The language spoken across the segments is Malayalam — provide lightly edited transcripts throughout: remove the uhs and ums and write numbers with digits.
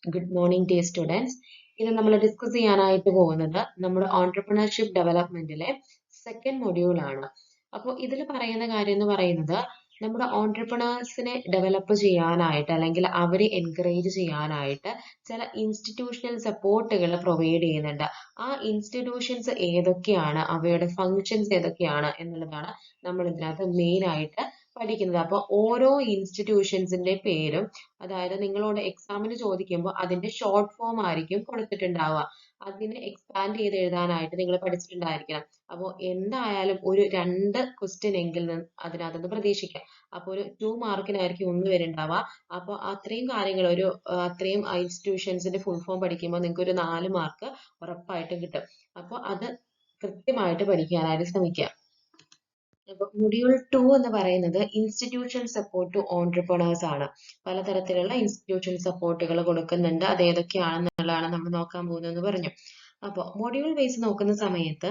Good morning, dear students. ഇന്ന് നമ്മൾ ഡിസ്കസ് ചെയ്യാനായിട്ട് പോകുന്നത് നമ്മുടെ ഓൺടർപ്രണർഷിപ്പ് ഡെവലപ്മെന്റിലെ സെക്കൻഡ് മൊഡ്യൂൾ ആണ്. അപ്പോൾ ഇതിൽ പറയുന്ന കാര്യം എന്ന് പറയുന്നത് നമ്മുടെ ഓൺടർപ്രണേഴ്സിനെ ഡെവലപ്പ് ചെയ്യാനായിട്ട് അല്ലെങ്കിൽ അവരെ എൻകറേജ് ചെയ്യാനായിട്ട് ചില ഇൻസ്റ്റിറ്റ്യൂഷണൽ സപ്പോർട്ടുകൾ പ്രൊവൈഡ് ചെയ്യുന്നുണ്ട്. ആ ഇൻസ്റ്റിറ്റ്യൂഷൻസ് ഏതൊക്കെയാണ്, അവയുടെ ഫങ്ഷൻസ് ഏതൊക്കെയാണ് എന്നുള്ളതാണ് നമ്മൾ ഇതിനകത്ത് മെയിൻ ആയിട്ട് പഠിക്കുന്നത്. അപ്പോൾ ഓരോ ഇൻസ്റ്റിറ്റ്യൂഷൻസിന്റെ പേരും, അതായത് നിങ്ങളോട് എക്സാമിന് ചോദിക്കുമ്പോൾ അതിന്റെ ഷോർട്ട് ഫോം ആയിരിക്കും കൊടുത്തിട്ടുണ്ടാവുക. അതിനെ എക്സ്പാൻഡ് ചെയ്ത് എഴുതാനായിട്ട് നിങ്ങൾ പഠിച്ചിട്ടുണ്ടായിരിക്കണം. അപ്പോൾ എന്തായാലും ഒരു 2 ക്വസ്റ്റ്യൻ എങ്കിലും അതിനകത്തുനിന്ന് പ്രതീക്ഷിക്കാം. അപ്പോൾ ഒരു 2 മാർക്കിനായിരിക്കും ഒന്ന് വരുന്നുണ്ടാവുക. അപ്പോൾ അത്രയും കാര്യങ്ങൾ അത്രയും ഇൻസ്റ്റിറ്റ്യൂഷൻസിന്റെ ഫുൾ ഫോം പഠിക്കുമ്പോൾ നിങ്ങൾക്ക് ഒരു 4 മാർക്ക് ഉറപ്പായിട്ടും കിട്ടും. അപ്പോൾ അത് കൃത്യമായിട്ട് പഠിക്കാനായിട്ട് ശ്രമിക്കുക. മൊഡ്യൂൾ 2 എന്ന് പറയുന്നത് ഇൻസ്റ്റിറ്റ്യൂഷൻ സപ്പോർട്ട് ടു ഓൺടർപ്രണേഴ്സ് ആണ്. പലതരത്തിലുള്ള ഇൻസ്റ്റിറ്റ്യൂഷൻ സപ്പോർട്ടുകൾ കൊടുക്കുന്നുണ്ട്. അത് ഏതൊക്കെയാണെന്നുള്ളതാണ് നമ്മൾ നോക്കാൻ പോകുന്നതെന്ന് പറഞ്ഞു. അപ്പോൾ മൊഡ്യൂൾ ബേസ് നോക്കുന്ന സമയത്ത്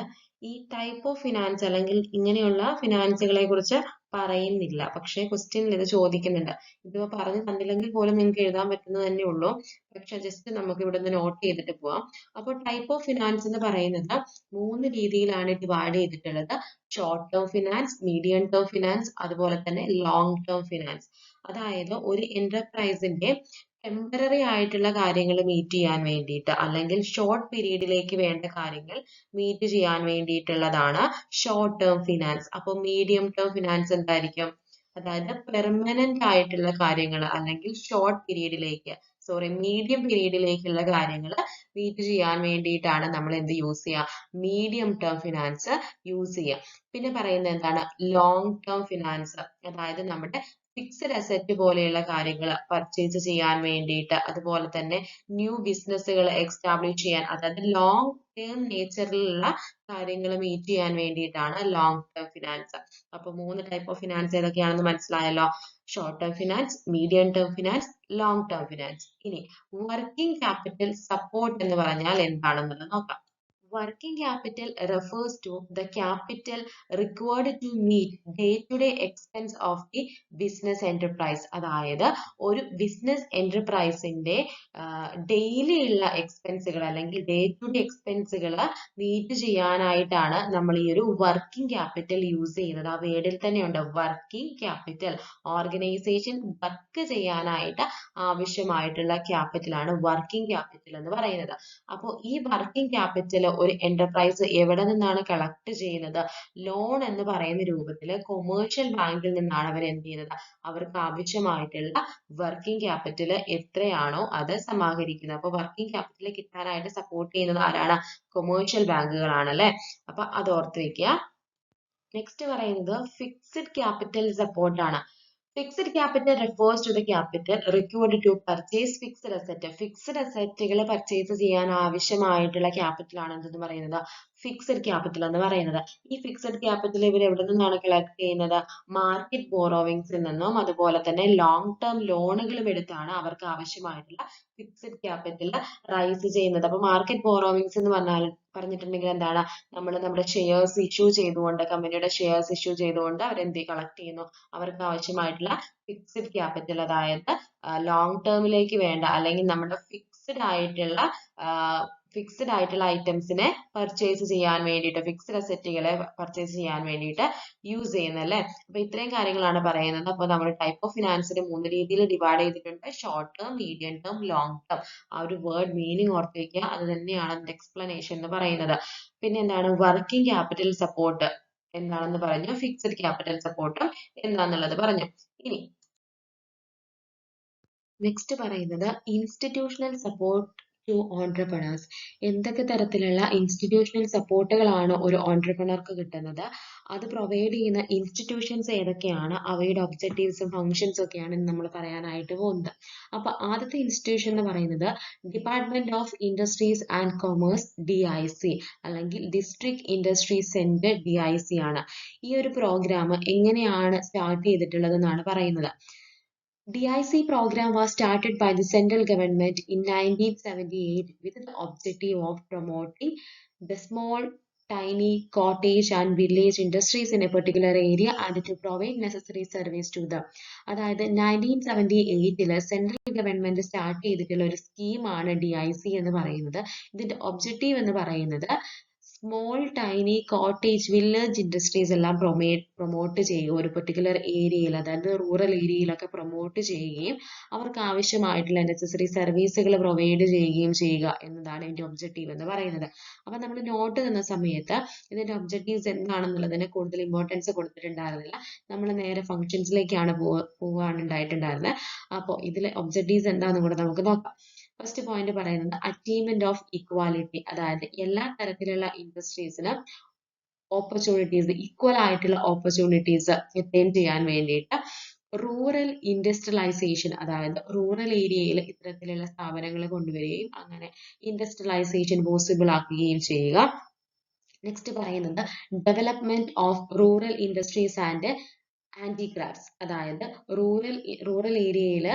ഈ ടൈപ്പ് ഓഫ് ഫിനാൻസ് അല്ലെങ്കിൽ ഇങ്ങനെയുള്ള ഫിനാൻസുകളെ കുറിച്ച് പറയുന്നില്ല. പക്ഷേ ക്വസ്റ്റ്യനിൽ ഇത് ചോദിക്കുന്നുണ്ട്. ഇതിപ്പോ പറഞ്ഞു തന്നില്ലെങ്കിൽ പോലും നിങ്ങൾക്ക് എഴുതാൻ പറ്റുന്നത് തന്നെ ഉള്ളൂ. പക്ഷെ ജസ്റ്റ് നമുക്ക് ഇവിടെ നിന്ന് നോട്ട് ചെയ്തിട്ട് പോവാം. അപ്പോൾ ടൈപ്പ് ഓഫ് ഫിനാൻസ് എന്ന് പറയുന്നത് 3 രീതിയിലാണ് ഡിവൈഡ് ചെയ്തിട്ടുള്ളത്. Short term finance, medium term finance, അതുപോലെ തന്നെ ലോങ് ടേം ഫിനാൻസ്. അതായത് ഒരു എന്റർപ്രൈസിന്റെ ടെമ്പററി ആയിട്ടുള്ള കാര്യങ്ങൾ മീറ്റ് ചെയ്യാൻ വേണ്ടിയിട്ട് അല്ലെങ്കിൽ ഷോർട്ട് പീരീഡിലേക്ക് വേണ്ട കാര്യങ്ങൾ മീറ്റ് ചെയ്യാൻ വേണ്ടിയിട്ടുള്ളതാണ് ഷോർട്ട് ടേം ഫിനാൻസ്. അപ്പോൾ മീഡിയം ടേം ഫിനാൻസ് എന്തായിരിക്കും? അതായത് പെർമനന്റ് ആയിട്ടുള്ള കാര്യങ്ങൾ അല്ലെങ്കിൽ മീഡിയം പീരീഡിലേക്കുള്ള കാര്യങ്ങൾ മീറ്റ് ചെയ്യാൻ വേണ്ടിയിട്ടാണ് നമ്മൾ എന്ത് യൂസ് ചെയ്യുക? മീഡിയം ടേം ഫിനാൻസ് യൂസ് ചെയ്യുക. പിന്നെ പറയുന്നത് എന്താണ്? Long term finance. അതായത് നമ്മുടെ ഫിക്സഡ് അസറ്റ് പോലെയുള്ള കാര്യങ്ങൾ പർച്ചേസ് ചെയ്യാൻ വേണ്ടിയിട്ട്, അതുപോലെ തന്നെ ന്യൂ ബിസിനസ്സുകൾ എസ്റ്റാബ്ലിഷ് ചെയ്യാൻ, അതായത് ലോങ് ടേം നേച്ചറിലുള്ള കാര്യങ്ങൾ മീറ്റ് ചെയ്യാൻ വേണ്ടിയിട്ടാണ് ലോങ് ടേം ഫിനാൻസ്. അപ്പൊ 3 ടൈപ്പ് ഓഫ് ഫിനാൻസ് ഏതൊക്കെയാണെന്ന് മനസ്സിലായല്ലോ. Short term finance, medium term finance, long term finance. ഇനി വർക്കിംഗ് ക്യാപിറ്റൽ സപ്പോർട്ട് എന്ന് പറഞ്ഞാൽ എന്താണെന്നുള്ളത് നോക്കാം. Working capital refers to the capital required to meet day-to-day expense of the business enterprise. അതായത് ഒരു ബിസിനസ് എന്റർപ്രൈസിന്റെ ഡെയിലി ഉള്ള എക്സ്പെൻസുകൾ അല്ലെങ്കിൽ ഡേ ടു ഡേ എക്സ്പെൻസുകൾ മീറ്റ് ചെയ്യാനായിട്ടാണ് നമ്മൾ ഈ ഒരു വർക്കിംഗ് ക്യാപിറ്റൽ യൂസ് ചെയ്യുന്നത്. ആ വേർഡിൽ തന്നെയുണ്ട് വർക്കിംഗ് ക്യാപിറ്റൽ. ഓർഗനൈസേഷൻ വർക്ക് ചെയ്യാനായിട്ട് ആവശ്യമായിട്ടുള്ള ക്യാപിറ്റൽ ആണ് വർക്കിംഗ് ക്യാപിറ്റൽ എന്ന് പറയുന്നത്. അപ്പോൾ ഈ വർക്കിംഗ് ക്യാപിറ്റൽ ഒരു എന്റർപ്രൈസ് എവിടെ നിന്നാണ് കളക്ട് ചെയ്യുന്നത്? ലോൺ എന്ന് പറയുന്ന രൂപത്തിൽ കൊമേഴ്ഷ്യൽ ബാങ്കിൽ നിന്നാണ് അവർ എന്ത് ചെയ്യുന്നത്? അവർക്ക് ആവശ്യമായിട്ടുള്ള വർക്കിംഗ് ക്യാപിറ്റൽ എത്രയാണോ അത് സമാഹരിക്കുന്നത്. അപ്പോൾ വർക്കിംഗ് ക്യാപിറ്റൽ കിട്ടാനായിട്ട് സപ്പോർട്ട് ചെയ്യുന്നത് ആരാണ്? കൊമേഴ്ഷ്യൽ ബാങ്കുകളാണ് അല്ലെ. അപ്പൊ അത് ഓർത്ത് വെക്കുക. നെക്സ്റ്റ് പറയുന്നത് ഫിക്സഡ് ക്യാപിറ്റൽ സപ്പോർട്ട് ആണ്. Fixed capital refers to the capital required to purchase fixed asset. Fixed അസറ്റുകൾ പർച്ചേസ് ചെയ്യാൻ ആവശ്യമായിട്ടുള്ള ക്യാപിറ്റൽ ആണ് എന്തെന്ന് പറയുന്നത്? ഫിക്സഡ് ക്യാപിറ്റൽ എന്ന് പറയുന്നത്. ഈ ഫിക്സഡ് ക്യാപിറ്റൽ ഇവർ എവിടെ നിന്നാണ് കളക്ട് ചെയ്യുന്നത്? മാർക്കറ്റ് ബോറോവിങ്സിൽ നിന്നും അതുപോലെ തന്നെ ലോങ് ടേം ലോണുകളും എടുത്താണ് അവർക്ക് ആവശ്യമായിട്ടുള്ള ഫിക്സഡ് ക്യാപിറ്റൽ റൈസ് ചെയ്യുന്നത്. അപ്പൊ മാർക്കറ്റ് ബോറോവിങ്സ് എന്ന് പറഞ്ഞിട്ടുണ്ടെങ്കിൽ എന്താണ്? നമ്മൾ നമ്മുടെ ഷെയർസ് ഇഷ്യൂ ചെയ്തുകൊണ്ട്, കമ്പനിയുടെ ഷെയർസ് ഇഷ്യൂ ചെയ്തുകൊണ്ട് അവരെന്ത് കളക്ട് ചെയ്യുന്നു? അവർക്ക് ആവശ്യമായിട്ടുള്ള ഫിക്സഡ് ക്യാപിറ്റൽ, അതായത് ലോങ് ടേമിലേക്ക് വേണ്ട അല്ലെങ്കിൽ നമ്മുടെ ഫിക്സഡ് ആയിട്ടുള്ള ഐറ്റംസിനെ പർച്ചേസ് ചെയ്യാൻ വേണ്ടിയിട്ട്, ഫിക്സഡ് അസറ്റുകളെ പർച്ചേസ് ചെയ്യാൻ വേണ്ടിയിട്ട് യൂസ് ചെയ്യുന്നത് അല്ലേ. അപ്പൊ ഇത്രയും കാര്യങ്ങളാണ് പറയുന്നത്. അപ്പൊ നമ്മൾ ടൈപ്പ് ഓഫ് ഫിനാൻസിനെ 3 രീതിയിൽ ഡിവൈഡ് ചെയ്തിട്ടുണ്ട്. Short term, medium term, long term. ആ ഒരു വേർഡ് മീനിങ് ഓർത്ത് വയ്ക്കുക. അത് തന്നെയാണ് അതിന്റെ എക്സ്പ്ലനേഷൻ എന്ന് പറയുന്നത്. പിന്നെ എന്താണ് വർക്കിംഗ് ക്യാപിറ്റൽ സപ്പോർട്ട് എന്താണെന്ന് പറഞ്ഞു, ഫിക്സഡ് ക്യാപിറ്റൽ സപ്പോർട്ടും എന്താണെന്നുള്ളത് പറഞ്ഞു. ഇനി നെക്സ്റ്റ് പറയുന്നത് ഇൻസ്റ്റിറ്റ്യൂഷണൽ സപ്പോർട്ട് ടു ഓൺടർപ്രണേഴ്സ്. എന്തൊക്കെ തരത്തിലുള്ള ഇൻസ്റ്റിറ്റ്യൂഷണൽ സപ്പോർട്ടുകളാണ് ഒരു ഓൺടർപ്രണർക്ക് കിട്ടുന്നത്? അത് പ്രൊവൈഡ് ചെയ്യുന്ന ഇൻസ്റ്റിറ്റ്യൂഷൻസ് ഏതൊക്കെയാണ്? അവയുടെ ഒബ്ജക്റ്റീവ്സും ഫങ്ഷൻസും ഒക്കെയാണ് നമ്മൾ പറയാനായിട്ട് പോകുന്നത്. അപ്പൊ ആദ്യത്തെ ഇൻസ്റ്റിറ്റ്യൂഷൻ എന്ന് പറയുന്നത് department of industries and commerce, DIC, അല്ലെങ്കിൽ ഡിസ്ട്രിക്ട് ഇൻഡസ്ട്രി സെന്റർ, DIC ആണ്. ഈ ഒരു പ്രോഗ്രാം എങ്ങനെയാണ് സ്റ്റാർട്ട് ചെയ്തിട്ടുള്ളത് എന്നാണ് പറയുന്നത്. DIC program was started by the central government in 1978 with the objective of promoting the small tiny cottage and village industries in a particular area and to provide necessary service to them. അതായത് 1978 സെൻട്രൽ ഗവൺമെന്റ് സ്റ്റാർട്ട് ചെയ്തിട്ടുള്ള ഒരു സ്കീമാണ് DIC എന്ന് പറയുന്നത്. ഇതിന്റെ ഒബ്ജക്റ്റീവ് എന്ന് പറയുന്നത് small tiny cottage village industries എല്ലാം പ്രൊമോട്ട് ചെയ്യുക, ഒരു പെർട്ടിക്കുലർ ഏരിയയിൽ, അതായത് റൂറൽ ഏരിയയിലൊക്കെ പ്രൊമോട്ട് ചെയ്യുകയും അവർക്ക് ആവശ്യമായിട്ടുള്ള നെസസറി സർവീസുകൾ പ്രൊവൈഡ് ചെയ്യുകയും ചെയ്യുക എന്നതാണ് ഇതിന്റെ ഒബ്ജക്റ്റീവ് എന്ന് പറയുന്നത്. അപ്പൊ നമ്മൾ നോട്ട് തന്ന സമയത്ത് ഇതിന്റെ ഒബ്ജക്റ്റീവ്സ് എന്താണെന്നുള്ളതിന് കൂടുതൽ ഇമ്പോർട്ടൻസ് കൊടുത്തിട്ടുണ്ടായിരുന്നില്ല. നമ്മൾ നേരെ ഫംഗ്ഷൻസിലേക്കാണ് പോവാണ് ഉണ്ടായിട്ടുണ്ടായിരുന്നത്. അപ്പോൾ ഇതിലെ ഒബ്ജക്റ്റീവ്സ് എന്താണെന്ന് കൂടെ നമുക്ക് നോക്കാം. ഫസ്റ്റ് പോയിന്റ് പറയുന്നത് അച്ചീവ്മെന്റ് ഓഫ് ഇക്വാലിറ്റി, അതായത് എല്ലാ തരത്തിലുള്ള ഇൻഡസ്ട്രീസിന് ഓപ്പർച്യൂണിറ്റീസ്, ഈക്വൽ ആയിട്ടുള്ള ഓപ്പർച്യൂണിറ്റീസ് അറ്റൈൻ ചെയ്യാൻ വേണ്ടിയിട്ട് റൂറൽ ഇൻഡസ്ട്രിയലൈസേഷൻ, അതായത് റൂറൽ ഏരിയയിൽ ഇത്തരത്തിലുള്ള സ്ഥാപനങ്ങൾ കൊണ്ടുവരികയും അങ്ങനെ ഇൻഡസ്ട്രിയലൈസേഷൻ പോസിബിൾ ആക്കുകയും ചെയ്യുക. നെക്സ്റ്റ് പറയുന്നത് development of rural industries and handicrafts, അതായത് റൂറൽ ഏരിയയിൽ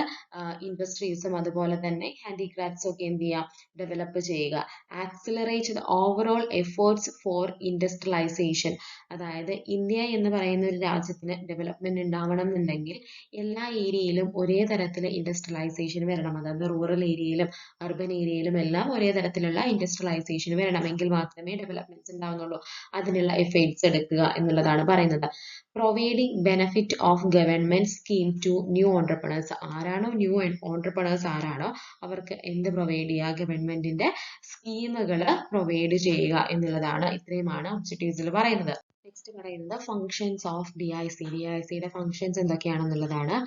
ഇൻഡസ്ട്രീസും അതുപോലെ തന്നെ ഹാൻഡിക്രാഫ്റ്റ്സും ഒക്കെ എന്ത് ചെയ്യാം, ഡെവലപ്പ് ചെയ്യുക. Accelerate the overall efforts for industrialisation, അതായത് ഇന്ത്യ എന്ന് പറയുന്ന ഒരു രാജ്യത്തിന് ഡെവലപ്മെന്റ് ഉണ്ടാവണം എന്നുണ്ടെങ്കിൽ എല്ലാ ഏരിയയിലും ഒരേ തരത്തിൽ ഇൻഡസ്ട്രിയലൈസേഷൻ വരണം. അതായത് റൂറൽ ഏരിയയിലും അർബൻ ഏരിയയിലും എല്ലാം ഒരേ തരത്തിലുള്ള ഇൻഡസ്ട്രിയലൈസേഷൻ വരണമെങ്കിൽ മാത്രമേ ഡെവലപ്മെന്റ്സ് ഉണ്ടാവുന്നുള്ളൂ. അതിനുള്ള എഫേർട്സ് എടുക്കുക എന്നുള്ളതാണ് പറയുന്നത്. Providing benefit of government scheme to new entrepreneurs, ആരാണോ ന്യൂ ഓൺടർപ്രണേഴ്സ് ആരാണോ അവർക്ക് എന്ത് പ്രൊവൈഡ് ചെയ്യുക, ഗവൺമെന്റിന്റെ സ്കീമുകൾ പ്രൊവൈഡ് ചെയ്യുക എന്നുള്ളതാണ്. ഇത്രയുമാണ് ഒബ്ജക്റ്റീവ്സിൽ പറയുന്നത്. നെക്സ്റ്റ് പറയുന്നത് ഫങ്ഷൻസ് ഓഫ് DIC. DICയുടെ ഫങ്ഷൻസ് എന്തൊക്കെയാണെന്നുള്ളതാണ്.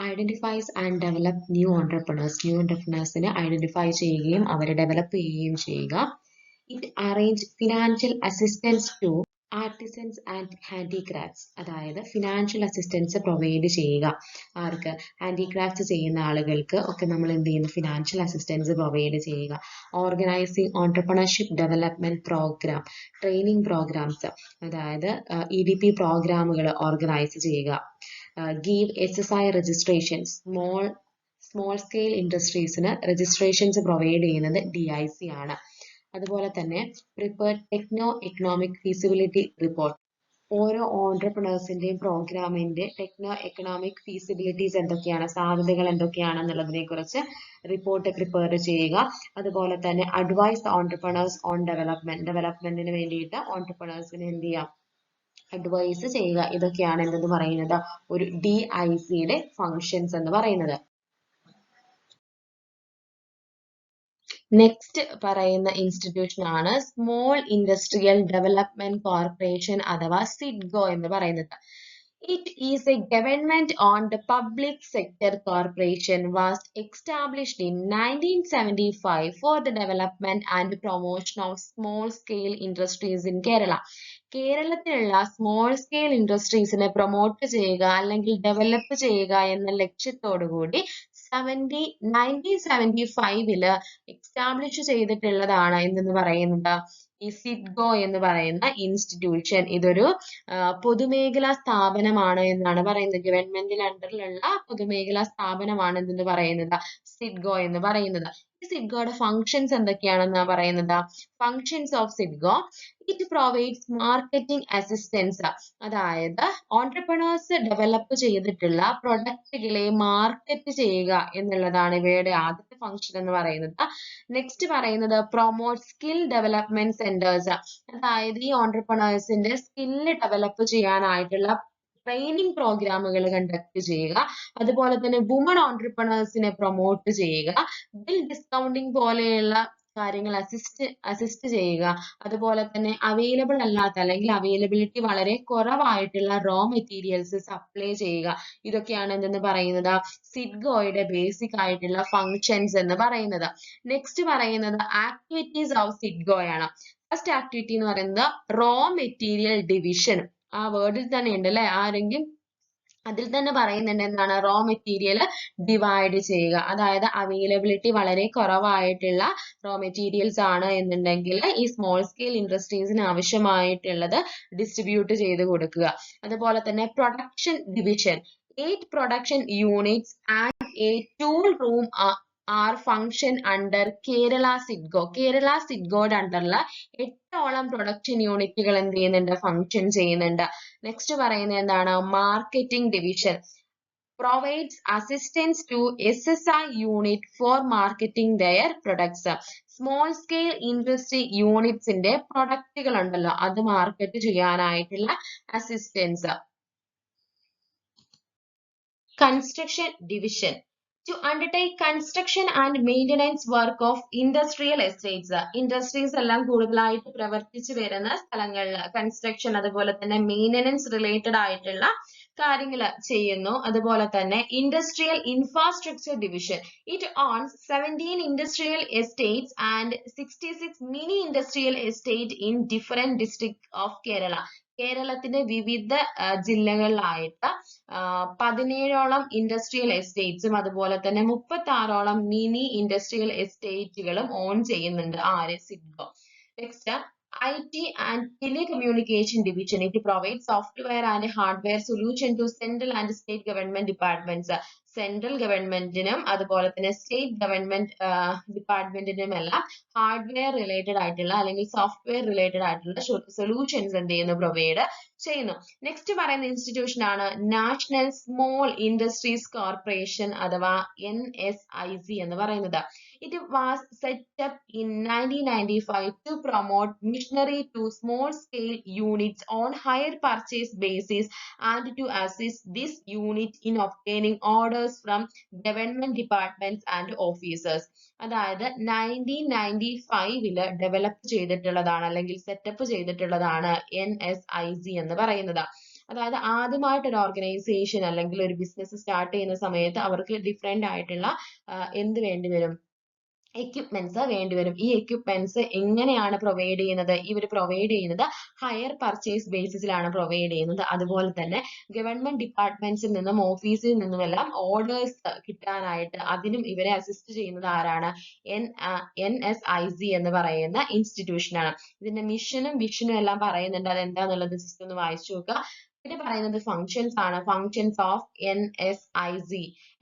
ഐഡന്റിഫൈസ് ആൻഡ് ഡെവലപ്പ് ന്യൂ ഓൺടർപ്രണേഴ്സിനെ ഐഡന്റിഫൈ ചെയ്യുകയും അവരെ ഡെവലപ്പ് ചെയ്യുകയും ചെയ്യുക. It arrange financial assistance to artisans and handicrafts, അതായത് ഫിനാൻഷ്യൽ അസിസ്റ്റൻസ് പ്രൊവൈഡ് ചെയ്യുക. ആർക്ക്? ഹാൻഡിക്രാഫ്റ്റ്സ് ചെയ്യുന്ന ആളുകൾക്ക് ഒക്കെ നമ്മൾ എന്ത് ചെയ്യുന്നു, ഫിനാൻഷ്യൽ അസിസ്റ്റൻസ് പ്രൊവൈഡ് ചെയ്യുക. ഓർഗനൈസിങ് ഓൺടർപ്രണർഷിപ്പ് ഡെവലപ്മെന്റ് പ്രോഗ്രാം, ട്രെയിനിങ് പ്രോഗ്രാംസ്, അതായത് EDP പ്രോഗ്രാമുകൾ ഓർഗനൈസ് ചെയ്യുക. Give SSI registration, small scale ഇൻഡസ്ട്രീസിന് രജിസ്ട്രേഷൻസ് പ്രൊവൈഡ് ചെയ്യുന്നത് DIC ആണ്. അതുപോലെ തന്നെ prepare techno economic feasibility report, ഓരോ ഓൺടർപ്രണേഴ്സിന്റെയും പ്രോഗ്രാമിന്റെ ടെക്നോ എക്കണോമിക് ഫീസിബിലിറ്റീസ് എന്തൊക്കെയാണ്, സാധ്യതകൾ എന്തൊക്കെയാണെന്നുള്ളതിനെ കുറിച്ച് റിപ്പോർട്ട് പ്രിപ്പയർ ചെയ്യുക. അതുപോലെ തന്നെ അഡ്വൈസ് ഓൺടർപ്രണേഴ്സ് ഓൺ ഡെവലപ്മെന്റിന് വേണ്ടിയിട്ട് ഓൺടർപ്രണേഴ്സിന് എന്ത് ചെയ്യാം, അഡ്വൈസ് ചെയ്യുക. ഇതൊക്കെയാണ് എന്തെന്ന് പറയുന്നത്, ഒരു DICയുടെ ഫങ്ഷൻസ് എന്ന് പറയുന്നത്. നെക്സ്റ്റ് പറയുന്ന ഇൻസ്റ്റിറ്റ്യൂഷൻ ആണ് സ്മോൾ ഇൻഡസ്ട്രിയൽ ഡെവലപ്മെന്റ് കോർപ്പറേഷൻ അഥവാ സിഡ്കോ എന്ന് പറയുന്നത്. It is a government-owned public sector corporation was established in 1975 for the development and promotion of small-scale industries in Kerala. കേരളത്തിലുള്ള സ്മോൾ സ്കെയിൽ ഇൻഡസ്ട്രീസിനെ പ്രൊമോട്ട് ചെയ്യുക അല്ലെങ്കിൽ ഡെവലപ്പ് ചെയ്യുക എന്ന ലക്ഷ്യത്തോടു കൂടി 1975 എസ്റ്റാബ്ലിഷ് ചെയ്തിട്ടുള്ളതാണ് എന്തെന്ന് പറയുന്നത്, ഈ സിഡ്കോ എന്ന് പറയുന്ന ഇൻസ്റ്റിറ്റ്യൂഷൻ. ഇതൊരു പൊതുമേഖലാ സ്ഥാപനമാണ് എന്നാണ് പറയുന്നത്. ഗവൺമെന്റിന്റെ അണ്ടറിലുള്ള പൊതുമേഖലാ സ്ഥാപനമാണ് എന്തെന്ന് പറയുന്നത്, സിഡ്കോ എന്ന് പറയുന്നത്. ഈ സിഡ്കോയുടെ ഫങ്ഷൻസ് എന്തൊക്കെയാണെന്നാണ് പറയുന്നത്. Functions of SIDCO, it provides marketing assistance, അതായത് ഓൺടർപ്രണേഴ്സ് ഡെവലപ്പ് ചെയ്തിട്ടുള്ള പ്രൊഡക്റ്റുകളെ മാർക്കറ്റ് ചെയ്യുക എന്നുള്ളതാണ് ഇവയുടെ ആദ്യത്തെ ഫങ്ഷൻ എന്ന് പറയുന്നത്. നെക്സ്റ്റ് പറയുന്നത് പ്രൊമോട്ട് സ്കിൽ ഡെവലപ്മെന്റ് സെന്റേഴ്സ്, അതായത് ഈ ഓൺടർപ്രണേഴ്സിന്റെ സ്കില്ല് ഡെവലപ്പ് ചെയ്യാനായിട്ടുള്ള ട്രെയിനിങ് പ്രോഗ്രാമുകൾ കണ്ടക്ട് ചെയ്യുക. അതുപോലെ തന്നെ വുമൺ ഓൺടർപ്രണേഴ്സിനെ പ്രൊമോട്ട് ചെയ്യുക. ബിൽ ഡിസ്കൗണ്ടിങ് പോലെയുള്ള കാര്യങ്ങൾ അസിസ്റ്റ് ചെയ്യുക. അതുപോലെ തന്നെ അവൈലബിൾ അല്ലാത്ത അല്ലെങ്കിൽ അവൈലബിലിറ്റി വളരെ കുറവായിട്ടുള്ള റോ മെറ്റീരിയൽസ് സപ്ലൈ ചെയ്യുക. ഇതൊക്കെയാണ് എന്തെന്ന് പറയുന്നത്, സിഡ്കോയുടെ ബേസിക് ആയിട്ടുള്ള ഫങ്ഷൻസ് എന്ന് പറയുന്നത്. നെക്സ്റ്റ് പറയുന്നത് ആക്ടിവിറ്റീസ് ഓഫ് സിഡ്കോ ആണ്. ഫസ്റ്റ് ആക്ടിവിറ്റി എന്ന് പറയുന്നത് റോ മെറ്റീരിയൽ ഡിവിഷൻ. ആ വേർഡിൽ തന്നെ ഉണ്ട് അല്ലെ, ആരെങ്കിലും അതിൽ തന്നെ പറയുന്നുണ്ട് എന്താണ്, റോ മെറ്റീരിയൽ ഡിവൈഡ് ചെയ്യുക. അതായത് അവൈലബിലിറ്റി വളരെ കുറവായിട്ടുള്ള റോ മെറ്റീരിയൽസ് ആണ് എന്നുണ്ടെങ്കിൽ ഈ സ്മോൾ സ്കെയിൽ ഇൻഡസ്ട്രീസിന് ആവശ്യമായിട്ടുള്ളത് ഡിസ്ട്രിബ്യൂട്ട് ചെയ്ത് കൊടുക്കുക. അതുപോലെ തന്നെ production division, 8 production units and a tool room are function under Kerala SIDCO. Kerala സിഡ്കോയുടെ അണ്ടറിൽ 8ഓളം പ്രൊഡക്ഷൻ യൂണിറ്റുകൾ എന്ത് ചെയ്യുന്നുണ്ട്, ഫംഗ്ഷൻ ചെയ്യുന്നുണ്ട്. നെക്സ്റ്റ് പറയുന്നത് എന്താണ്, marketing division provides assistance to SSI unit for marketing their products. Small scale industry യൂണിറ്റ്സിന്റെ പ്രൊഡക്റ്റുകൾ ഉണ്ടല്ലോ അത് മാർക്കറ്റ് ചെയ്യാനായിട്ടുള്ള assistance. Construction division to undertake construction and maintenance work of industrial estates. Industries എല്ലാം കൂടുതലായിട്ട് പ്രവർത്തിച്ചു വരുന്ന സ്ഥലങ്ങളിൽ കൺസ്ട്രക്ഷൻ അതുപോലെ തന്നെ മെയിൻ്റനൻസ് റിലേറ്റഡ് ആയിട്ടുള്ള കാര്യങ്ങൾ ചെയ്യുന്നു. അതുപോലെ തന്നെ industrial infrastructure division it owns 17 industrial estates and 66 mini industrial estate in different district of Kerala. കേരളത്തിന്റെ വിവിധ ജില്ലകളിലായിട്ട് 17ഓളം ഇൻഡസ്ട്രിയൽ എസ്റ്റേറ്റ്സും അതുപോലെ തന്നെ 36ഓളം മിനി ഇൻഡസ്ട്രിയൽ എസ്റ്റേറ്റുകളും ഓൺ ചെയ്യുന്നുണ്ട് ആര്, SIDCO. Next IT and telecommunication division. It provides software and hardware solution to central and state government departments. Central ഗവൺമെന്റിനും അതുപോലെ തന്നെ സ്റ്റേറ്റ് ഗവൺമെന്റ് ഡിപ്പാർട്ട്മെന്റിനും എല്ലാം ഹാർഡ്വെയർ റിലേറ്റഡ് ആയിട്ടുള്ള അല്ലെങ്കിൽ സോഫ്റ്റ്വെയർ റിലേറ്റഡ് ആയിട്ടുള്ള സൊല്യൂഷൻസ് എന്ത് ചെയ്യുന്നു, പ്രൊവൈഡ് ചെയ്യുന്നു. നെക്സ്റ്റ് പറയുന്ന ഇൻസ്റ്റിറ്റ്യൂഷൻ ആണ് നാഷണൽ സ്മോൾ ഇൻഡസ്ട്രീസ് കോർപ്പറേഷൻ അഥവാ NSIC എന്ന് പറയുന്നത്. It was set up in 1995 to promote machinery to small scale units on hire purchase basis and to assist this unit in obtaining orders from government departments and officers. അതായത് 1995 ഡെവലപ്പ് ചെയ്തിട്ടുള്ളതാണ് അല്ലെങ്കിൽ സെറ്റപ്പ് ചെയ്തിട്ടുള്ളതാണ് NSIC എന്ന് പറയുന്നത്. അതായത് ആദ്യമായിട്ട് ഒരു ഓർഗനൈസേഷൻ അല്ലെങ്കിൽ ഒരു ബിസിനസ് സ്റ്റാർട്ട് ചെയ്യുന്ന സമയത്ത് അവർക്ക് ഡിഫറെന്റ് ആയിട്ടുള്ള എന്ത് വേണ്ടി വരും, എക്യുപ്മെന്റ്സ് വേണ്ടിവരും. ഈ എക്യുപ്മെന്റ്സ് എങ്ങനെയാണ് പ്രൊവൈഡ് ചെയ്യുന്നത്, ഇവർ പ്രൊവൈഡ് ചെയ്യുന്നത് ഹയർ പർച്ചേസ് ബേസിസിലാണ് പ്രൊവൈഡ് ചെയ്യുന്നത്. അതുപോലെ തന്നെ ഗവൺമെന്റ് ഡിപ്പാർട്ട്മെന്റ്സിൽ നിന്നും ഓഫീസിൽ നിന്നുമെല്ലാം ഓർഡേഴ്സ് കിട്ടാനായിട്ട് അതിനും ഇവരെ അസിസ്റ്റ് ചെയ്യുന്നത് ആരാണ്, NSIC എന്ന് പറയുന്ന ഇൻസ്റ്റിറ്റ്യൂഷൻ ആണ്. ഇതിന്റെ മിഷനും വിഷനും എല്ലാം പറയുന്നുണ്ട്, അതെന്താന്നുള്ളത് ജസ്റ്റ് ഒന്ന് വായിച്ചു നോക്കുക. പിന്നെ പറയുന്നത് ഫങ്ഷൻസ് ആണ്, functions of NSIC.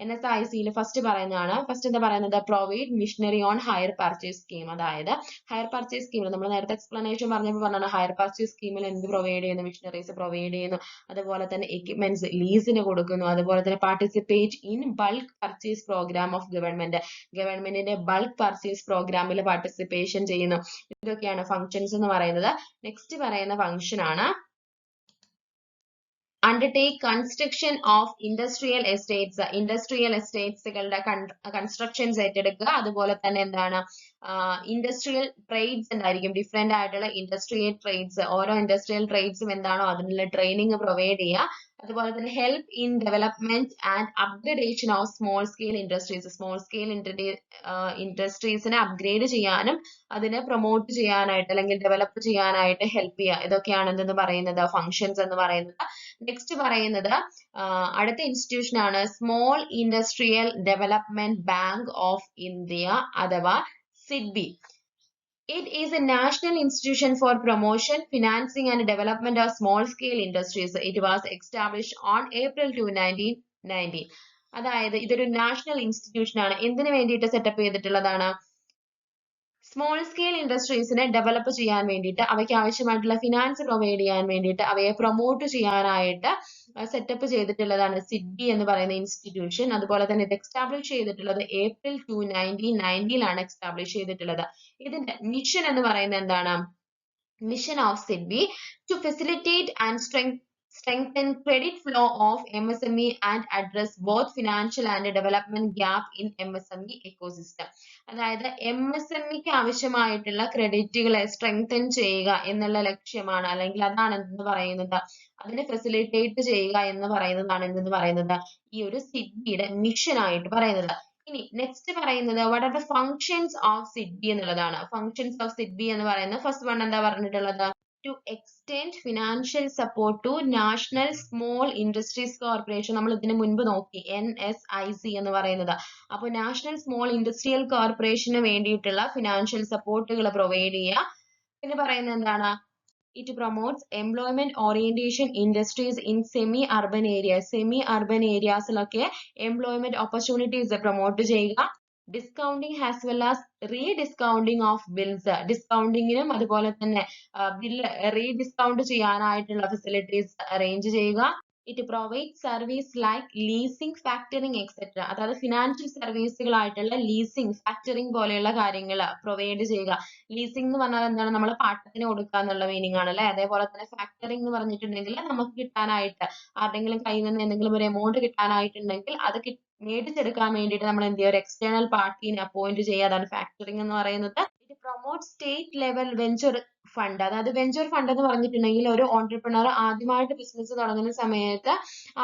NSIC first പറയുന്നതാണ്, ഫസ്റ്റ് എന്താ പറയുന്നത്, provide machinery on hire purchase scheme. അതായത് ഹയർ പർച്ചേസ് സ്കീമിൽ നമ്മൾ നേരത്തെ എക്സ്പ്ലനേഷൻ പറഞ്ഞപ്പോൾ പറഞ്ഞാണ് ഹയർ പർച്ചേസ് സ്കീമിൽ എന്ത് പ്രൊവൈഡ് ചെയ്യുന്നു, മിഷനറീസ് പ്രൊവൈഡ് ചെയ്യുന്നു, അതുപോലെ തന്നെ എക്യുപ്മെന്റ്സ് ലീസിന് കൊടുക്കുന്നു, അതുപോലെ തന്നെ participate in bulk purchase programme of government, ഗവൺമെന്റിന്റെ ബൾക്ക് പർച്ചേസ് പ്രോഗ്രാമിൽ പാർട്ടിസിപ്പേഷൻ ചെയ്യുന്നു. ഇതൊക്കെയാണ് ഫങ്ഷൻസ് എന്ന് പറയുന്നത്. നെക്സ്റ്റ് പറയുന്ന ഫങ്ഷൻ ആണ് undertake construction of industrial estates. Industrial എസ്റ്റേറ്റ്സുകളുടെ കൺസ്ട്രക്ഷൻസ് ഏറ്റെടുക്കുക. അതുപോലെ തന്നെ എന്താണ്, ഇൻഡസ്ട്രിയൽ ട്രേഡ്സ് ഉണ്ടായിരിക്കും, ഡിഫറെന്റ് ആയിട്ടുള്ള ഇൻഡസ്ട്രിയൽ ട്രേഡ്സ്. ഓരോ ഇൻഡസ്ട്രിയൽ ട്രേഡ്സും എന്താണോ അതിനുള്ള ട്രെയിനിങ് പ്രൊവൈഡ് ചെയ്യുക. അതുപോലെ തന്നെ help in development and upgradation of small scale industries. Small scale ഇൻഡസ്ട്രീസിനെ അപ്ഗ്രേഡ് ചെയ്യാനും അതിനെ പ്രൊമോട്ട് ചെയ്യാനായിട്ട് അല്ലെങ്കിൽ ഡെവലപ്പ് ചെയ്യാനായിട്ട് ഹെൽപ്പ് ചെയ്യുക. ഇതൊക്കെയാണ് എന്തെന്ന് പറയുന്നത്, ഫങ്ഷൻസ് എന്ന് പറയുന്നത്. നെക്സ്റ്റ് പറയുന്നത് അടുത്ത ഇൻസ്റ്റിറ്റ്യൂഷൻ ആണ് small industrial development bank of India അഥവാ SIDBI. It is a national institution for promotion, financing and development of small scale industries. It was established on April 2, 1990. അതായത് ഇതൊരു നാഷണൽ ഇൻസ്റ്റിറ്റ്യൂഷൻ ആണ്. എന്തിനു വേണ്ടിയിട്ട് സെറ്റപ്പ് ചെയ്തിട്ടുള്ളതാണ്, സ്മോൾ സ്കെയിൽ ഇൻഡസ്ട്രീസിനെ ഡെവലപ്പ് ചെയ്യാൻ വേണ്ടിയിട്ട്, അവയ്ക്ക് ആവശ്യമായിട്ടുള്ള ഫിനാൻസ് പ്രൊവൈഡ് ചെയ്യാൻ വേണ്ടിയിട്ട്, അവയെ പ്രൊമോട്ട് ചെയ്യാനായിട്ട് സെറ്റപ്പ് ചെയ്തിട്ടുള്ളതാണ് SIDBI എന്ന് പറയുന്ന ഇൻസ്റ്റിറ്റ്യൂഷൻ. അതുപോലെ തന്നെ ഇത് എക്സ്റ്റാബ്ലിഷ് ചെയ്തിട്ടുള്ളത് April 2, 1990 എക്സ്റ്റാബ്ലിഷ് ചെയ്തിട്ടുള്ളത്. ഇതിന്റെ മിഷൻ എന്ന് പറയുന്നത് എന്താണ്, mission of SIDBI to facilitate and strengthen credit flow of MSME and address both financial and development gap in MSME ecosystem. അതായത് MSMEക്ക് ആവശ്യമായിട്ടുള്ള ക്രെഡിറ്റുകളെ സ്ട്രെങ്തൻ ചെയ്യുക എന്നുള്ള ലക്ഷ്യമാണ്, അല്ലെങ്കിൽ അതാണ് എന്തെന്ന് പറയുന്നത്, അതിനെ ഫെസിലിറ്റേറ്റ് ചെയ്യുക എന്ന് പറയുന്നതാണ് എന്തെന്ന് പറയുന്നത് ഈ ഒരു SIDBIയുടെ മിഷൻ ആയിട്ട് പറയുന്നത്. ഇനി നെക്സ്റ്റ് പറയുന്നത് what are the functions of SIDBI എന്നുള്ളതാണ്. ഫങ്ഷൻസ് ഓഫ് SIDBI എന്ന് പറയുന്നത് ഫസ്റ്റ് വൺ എന്താ പറഞ്ഞിട്ടുള്ളത്, to extend financial support to National Small Industries Corporation. നമ്മൾ ഇതിനു മുൻപ് നോക്കി NSIC എന്ന് പറയുന്നത്. അപ്പോൾ നാഷണൽ സ്മോൾ ഇൻഡസ്ട്രിയൽ കോർപ്പറേഷന് വേണ്ടിയിട്ടുള്ള ഫിനാൻഷ്യൽ സപ്പോർട്ടുകൾ പ്രൊവൈഡ് ചെയ്യുക. പിന്നെ പറയുന്നത് എന്താണ്, it promotes employment orientation industries in semi urban areas. Semi urban ഏരിയാസിലൊക്കെ എംപ്ലോയ്മെന്റ് ഓപ്പർച്യൂണിറ്റീസ് പ്രൊമോട്ട് ചെയ്യുക. Discounting as well as rediscounting of bills, ഡിസ്കൗണ്ടിങ്ങിനും അതുപോലെ തന്നെ ബില്ല് റീഡിസ്കൗണ്ട് ചെയ്യാനായിട്ടുള്ള ഫെസിലിറ്റീസ് അറേഞ്ച് ചെയ്യുക. It provide service like leasing, factoring etcetera, അതായത് ഫിനാൻഷ്യൽ സർവീസുകളായിട്ടുള്ള ലീസിംഗ്, ഫാക്ടറിംഗ് പോലെയുള്ള കാര്യങ്ങൾ പ്രൊവൈഡ് ചെയ്യുക. ലീസിംഗ് എന്ന് പറഞ്ഞാൽ എന്താണ്, നമ്മൾ പാട്ടത്തിന് കൊടുക്കുക എന്നുള്ള മീനിങ് ആണ് അല്ലെ. അതേപോലെ തന്നെ ഫാക്ടറിംഗ് എന്ന് പറഞ്ഞിട്ടുണ്ടെങ്കിൽ നമുക്ക് കിട്ടാനായിട്ട് ആരുടെങ്കിലും കയ്യിൽ നിന്ന് എന്തെങ്കിലും ഒരു എമൗണ്ട് കിട്ടാനായിട്ടുണ്ടെങ്കിൽ അത് മേടിച്ചെടുക്കാൻ വേണ്ടിയിട്ട് നമ്മൾ എന്ത് ചെയ്യുക, ഒരു എക്സ്റ്റേണൽ പാർട്ടീനെ അപ്പോയിന്റ് ചെയ്യുക, അതാണ് ഫാക്ടറിംഗ് എന്ന് പറയുന്നത്. ഇത് promote state level venture fund, അതായത് വെഞ്ചർ ഫണ്ട് എന്ന് പറഞ്ഞിട്ടുണ്ടെങ്കിൽ ഒരു ഓൺടർപ്രണർ ആദ്യമായിട്ട് ബിസിനസ് തുടങ്ങുന്ന സമയത്ത്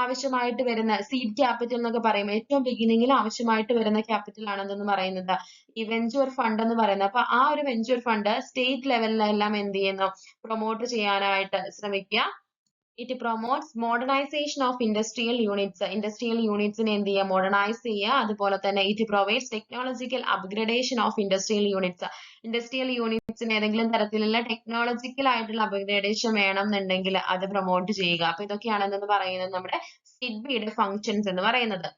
ആവശ്യമായിട്ട് വരുന്ന സീഡ് ക്യാപിറ്റൽ എന്നൊക്കെ പറയും, ഏറ്റവും ബിഗിനിങ്ങിൽ ആവശ്യമായിട്ട് വരുന്ന ക്യാപിറ്റൽ ആണെന്ന് പറയുന്നത് ഈ വെഞ്ചർ ഫണ്ട് എന്ന് പറയുന്നത്. അപ്പൊ ആ ഒരു വെഞ്ചർ ഫണ്ട് സ്റ്റേറ്റ് ലെവലിലെല്ലാം എന്ത് ചെയ്യുന്നു, പ്രൊമോട്ട് ചെയ്യാനായിട്ട് ശ്രമിക്കുക. It promotes modernisation of industrial units, industrial യൂണിറ്റ്സിനെ എന്ത് ചെയ്യുക, മോഡേണൈസ് ചെയ്യുക. അതുപോലെ തന്നെ it provides technological upgradation of industrial units, industrial യൂണിറ്റ്സിന് ഏതെങ്കിലും തരത്തിലുള്ള ടെക്നോളജിക്കൽ ആയിട്ടുള്ള അപ്ഗ്രഡേഷൻ വേണം എന്നുണ്ടെങ്കിൽ അത് പ്രൊമോട്ട് ചെയ്യുക. അപ്പൊ ഇതൊക്കെയാണെന്ന് പറയുന്നത് നമ്മുടെ സിഡ്ബിയുടെ ഫങ്ഷൻസ് എന്ന് പറയുന്നത്.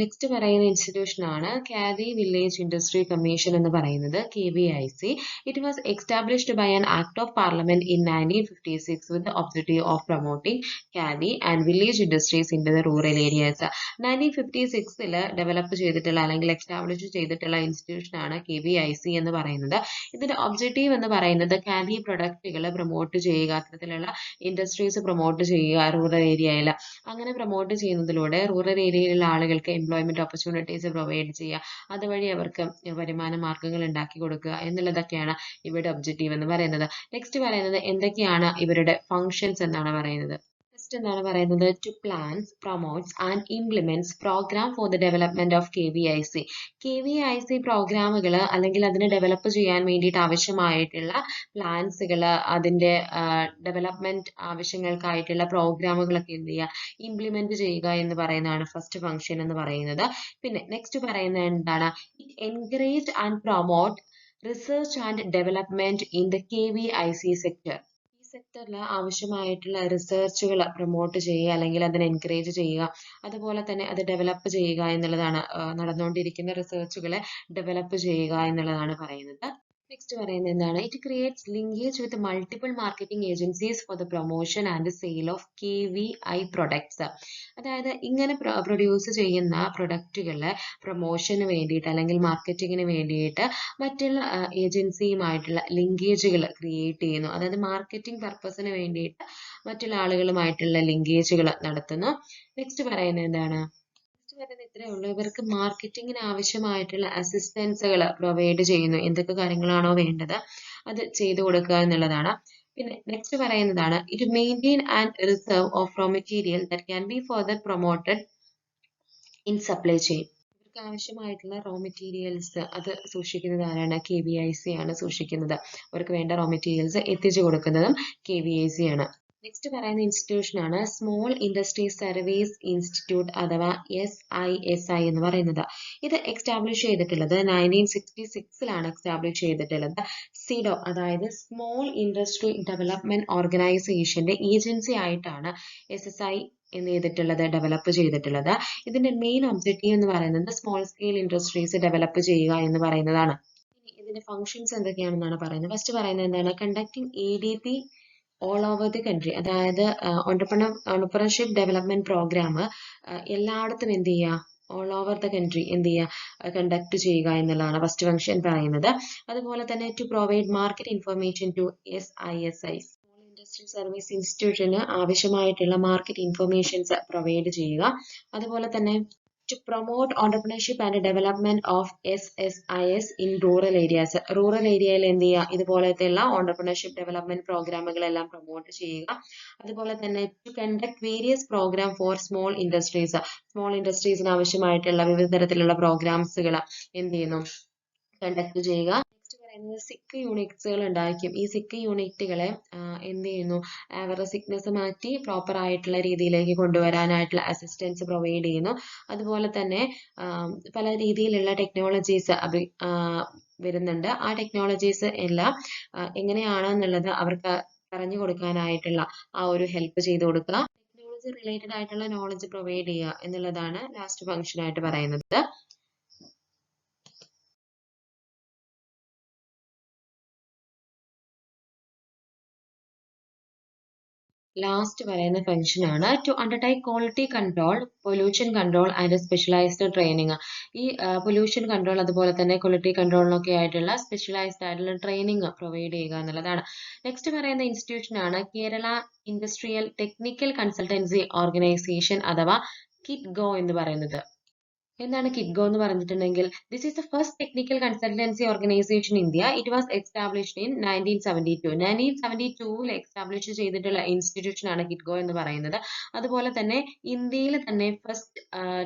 നെക്സ്റ്റ് പറയുന്ന ഇൻസ്റ്റിറ്റ്യൂഷൻ ആണ് കാദി വില്ലേജ് ഇൻഡസ്ട്രി കമ്മീഷൻ എന്ന് പറയുന്നത്, KVIC. It was established by an act of parliament in 1956 with the objective of promoting khadi and village industries in the rural areas. 1956 develop ചെയ്തിട്ടുള്ള അല്ലെങ്കിൽ എസ്റ്റാബ്ലിഷ് ചെയ്തിട്ടുള്ള ഇൻസ്റ്റിറ്റ്യൂഷൻ ആണ് KVIC എന്ന് പറയുന്നത്. ഇതിന്റെ ഒബ്ജക്റ്റീവ് എന്ന് പറയുന്നത് കാദി പ്രൊഡക്റ്റുകൾ പ്രൊമോട്ട് ചെയ്യുക, അത്തരത്തിലുള്ള ഇൻഡസ്ട്രീസ് പ്രൊമോട്ട് ചെയ്യുക റൂറൽ ഏരിയയിൽ. അങ്ങനെ പ്രൊമോട്ട് ചെയ്യുന്നതിലൂടെ റൂറൽ ഏരിയയിലുള്ള ആളുകൾക്ക് എംപ്ലോയ്മെന്റ് ഓപ്പർച്യൂണിറ്റീസ് പ്രൊവൈഡ് ചെയ്യുക, അതുവഴി അവർക്ക് വരുമാന മാർഗങ്ങൾ ഉണ്ടാക്കി കൊടുക്കുക എന്നുള്ളതൊക്കെയാണ് ഇവരുടെ ഒബ്ജക്റ്റീവ് എന്ന് പറയുന്നത്. നെക്സ്റ്റ് പറയുന്നത് എന്തൊക്കെയാണ് ഇവരുടെ ഫങ്ഷൻസ് എന്നാണ് പറയുന്നത്. നെക്സ്റ്റ് എന്താണ് പറയുന്നത്, to plans, promotes and implements programme for the development of KVIC. KVIC പ്രോഗ്രാമുകൾ അല്ലെങ്കിൽ അതിനെ ഡെവലപ്പ് ചെയ്യാൻ വേണ്ടിയിട്ട് ആവശ്യമായിട്ടുള്ള പ്ലാൻസുകൾ, അതിന്റെ ഡെവലപ്മെന്റ് ആവശ്യങ്ങൾക്കായിട്ടുള്ള പ്രോഗ്രാമുകളൊക്കെ എന്ത് ചെയ്യുക, ഇംപ്ലിമെന്റ് ചെയ്യുക എന്ന് പറയുന്നതാണ് ഫസ്റ്റ് ഫംഗ്ഷൻ എന്ന് പറയുന്നത്. പിന്നെ നെക്സ്റ്റ് പറയുന്നത് എന്താണ്, it encourage and promote research and development in the KVIC sector. ഈ സെക്ടറിൽ ആവശ്യമായിട്ടുള്ള റിസർച്ചുകൾ പ്രൊമോട്ട് ചെയ്യുക അല്ലെങ്കിൽ അതിനെ എൻകറേജ് ചെയ്യുക, അതുപോലെ തന്നെ അത് ഡെവലപ്പ് ചെയ്യുക എന്നുള്ളതാണ്, നടന്നുകൊണ്ടിരിക്കുന്ന റിസർച്ചുകളെ ഡെവലപ്പ് ചെയ്യുക എന്നുള്ളതാണ് പറയുന്നത്. നെക്സ്റ്റ് പറയുന്നത് എന്താണ്, it creates linkage with multiple marketing agencies for the promotion and sale of KVI products. അതായത് ഇങ്ങനെ പ്രൊഡ്യൂസ് ചെയ്യുന്ന പ്രൊഡക്റ്റുകളെ പ്രൊമോഷന് വേണ്ടിയിട്ട് അല്ലെങ്കിൽ മാർക്കറ്റിങ്ങിന് വേണ്ടിയിട്ട് മറ്റുള്ള ഏജൻസിയുമായിട്ടുള്ള ലിങ്കേജുകൾ ക്രിയേറ്റ് ചെയ്യുന്നു. അതായത് മാർക്കറ്റിംഗ് പർപ്പസിന് വേണ്ടിയിട്ട് മറ്റുള്ള ആളുകളുമായിട്ടുള്ള ലിങ്കേജുകൾ നടത്തുന്നു. നെക്സ്റ്റ് പറയുന്നത് എന്താണ്, വരുന്നത് ഇത്രയേ ഉള്ളൂ. ഇവർക്ക് മാർക്കറ്റിങ്ങിന് ആവശ്യമായിട്ടുള്ള അസിസ്റ്റൻസുകൾ പ്രൊവൈഡ് ചെയ്യുന്നു. എന്തൊക്കെ കാര്യങ്ങളാണോ വേണ്ടത് അത് ചെയ്തു കൊടുക്കുക എന്നുള്ളതാണ്. പിന്നെ നെക്സ്റ്റ് പറയുന്നതാണ്, it maintain and reserve of raw material that can be further promoted in supply chain. ഇവർക്ക് ആവശ്യമായിട്ടുള്ള റോ മെറ്റീരിയൽസ് അത് സൂക്ഷിക്കുന്നത് ആരാണ്, KVIC ആണ് സൂക്ഷിക്കുന്നത്. അവർക്ക് വേണ്ട റോ മെറ്റീരിയൽസ് എത്തിച്ചു കൊടുക്കുന്നതും KVIC ആണ്. നെക്സ്റ്റ് പറയുന്ന ഇൻസ്റ്റിറ്റ്യൂഷൻ ആണ് സ്മോൾ ഇൻഡസ്ട്രി സർവീസ് ഇൻസ്റ്റിറ്റ്യൂട്ട് അഥവാ SISI എന്ന് പറയുന്നത്. ഇത് എസ്റ്റാബ്ലിഷ് ചെയ്തിട്ടുള്ളത് 1966 എസ്റ്റാബ്ലിഷ് ചെയ്തിട്ടുള്ളത്. സിഡോ അതായത് സ്മോൾ ഇൻഡസ്ട്രി ഡെവലപ്മെന്റ് ഓർഗനൈസേഷന്റെ ഏജൻസി ആയിട്ടാണ് SSI എന്ത് ചെയ്തിട്ടുള്ളത്, ഡെവലപ്പ് ചെയ്തിട്ടുള്ളത്. ഇതിന്റെ മെയിൻ ഒബ്ജക്റ്റീവ് എന്ന് പറയുന്നത് സ്മോൾ സ്കെയിൽ ഇൻഡസ്ട്രീസ് ഡെവലപ്പ് ചെയ്യുക എന്ന് പറയുന്നതാണ്. ഇതിന്റെ ഫങ്ഷൻസ് എന്തൊക്കെയാണെന്നാണ് പറയുന്നത്. ഫസ്റ്റ് പറയുന്നത് എന്താണ്, conducting ADP all over the country, അതായത് ഓണ്ടർപ്രണർഷിപ്പ് ഡെവലപ്മെന്റ് പ്രോഗ്രാം എല്ലായിടത്തും എന്ത് ചെയ്യുക, ഓൾ ഓവർ ദ കൺട്രി എന്ത് ചെയ്യുക, കണ്ടക്ട് ചെയ്യുക എന്നുള്ളതാണ് ഫസ്റ്റ് ഫംഗ്ഷൻ പറയുന്നത്. അതുപോലെ തന്നെ to provide market information to SISI, small industry service ഇൻസ്റ്റിറ്റ്യൂഷന് ആവശ്യമായിട്ടുള്ള മാർക്കറ്റ് ഇൻഫർമേഷൻസ് പ്രൊവൈഡ് ചെയ്യുക. അതുപോലെ തന്നെ to promote entrepreneurship and development of SSIS in rural areas. Rural ഏരിയയിൽ എന്ത് ചെയ്യുക, ഇതുപോലത്തെയുള്ള ഓണ്ടർപ്രണർഷിപ്പ് ഡെവലപ്മെന്റ് പ്രോഗ്രാമുകളെല്ലാം പ്രൊമോട്ട് ചെയ്യുക. അതുപോലെ തന്നെ to conduct various programme for small industries, small ഇൻഡസ്ട്രീസിന് ആവശ്യമായിട്ടുള്ള വിവിധ തരത്തിലുള്ള പ്രോഗ്രാംസുകൾ എന്ത് ചെയ്യുന്നു, കണ്ടക്ട് ചെയ്യുക. നെക്സ്റ്റ് പറയുന്നത് സിക്ക് യൂണിറ്റ്സുകൾ ഉണ്ടായിരിക്കും. ഈ സിക്ക് യൂണിറ്റുകളെ എന്ത് ചെയ്യുന്നു, അവരുടെ സിക്നെസ് മാറ്റി പ്രോപ്പർ ആയിട്ടുള്ള രീതിയിലേക്ക് കൊണ്ടുവരാനായിട്ടുള്ള അസിസ്റ്റൻസ് പ്രൊവൈഡ് ചെയ്യുന്നു. അതുപോലെ തന്നെ പല രീതിയിലുള്ള ടെക്നോളജീസ് വരുന്നുണ്ട്. ആ ടെക്നോളജീസ് എല്ലാം എങ്ങനെയാണെന്നുള്ളത് അവർക്ക് പറഞ്ഞു കൊടുക്കാനായിട്ടുള്ള ആ ഒരു ഹെൽപ്പ് ചെയ്ത് കൊടുക്കുക. ടെക്നോളജി റിലേറ്റഡ് ആയിട്ടുള്ള നോളജ് പ്രൊവൈഡ് ചെയ്യുക എന്നുള്ളതാണ് ലാസ്റ്റ് ഫംഗ്ഷൻ ആയിട്ട് പറയുന്നത്. ലാസ്റ്റ് പറയുന്ന ഫംഗ്ഷൻ ആണ് to undertake quality control, pollution control and specialised training. ഈ പൊല്യൂഷൻ കൺട്രോൾ അതുപോലെ തന്നെ ക്വാളിറ്റി കൺട്രോളിനൊക്കെ ആയിട്ടുള്ള സ്പെഷ്യലൈസ്ഡ് ആയിട്ടുള്ള ട്രെയിനിങ് പ്രൊവൈഡ് ചെയ്യുക എന്നുള്ളതാണ്. നെക്സ്റ്റ് പറയുന്ന ഇൻസ്റ്റിറ്റ്യൂഷൻ ആണ് Kerala industrial technical consultancy organisation അഥവാ കിറ്റ്ഗോ എന്ന് പറയുന്നത്. എന്താണ് കിറ്റ്ഗോ എന്ന് പറഞ്ഞിട്ടുണ്ടെങ്കിൽ this is the first technical consultancy organisation India. It was established in 1972 establish ചെയ്തിട്ടുള്ള ഇൻസ്റ്റിറ്റ്യൂഷൻ ആണ് കിറ്റ്ഗോ എന്ന് പറയുന്നത്. അതുപോലെ തന്നെ ഇന്ത്യയിൽ തന്നെ ഫസ്റ്റ്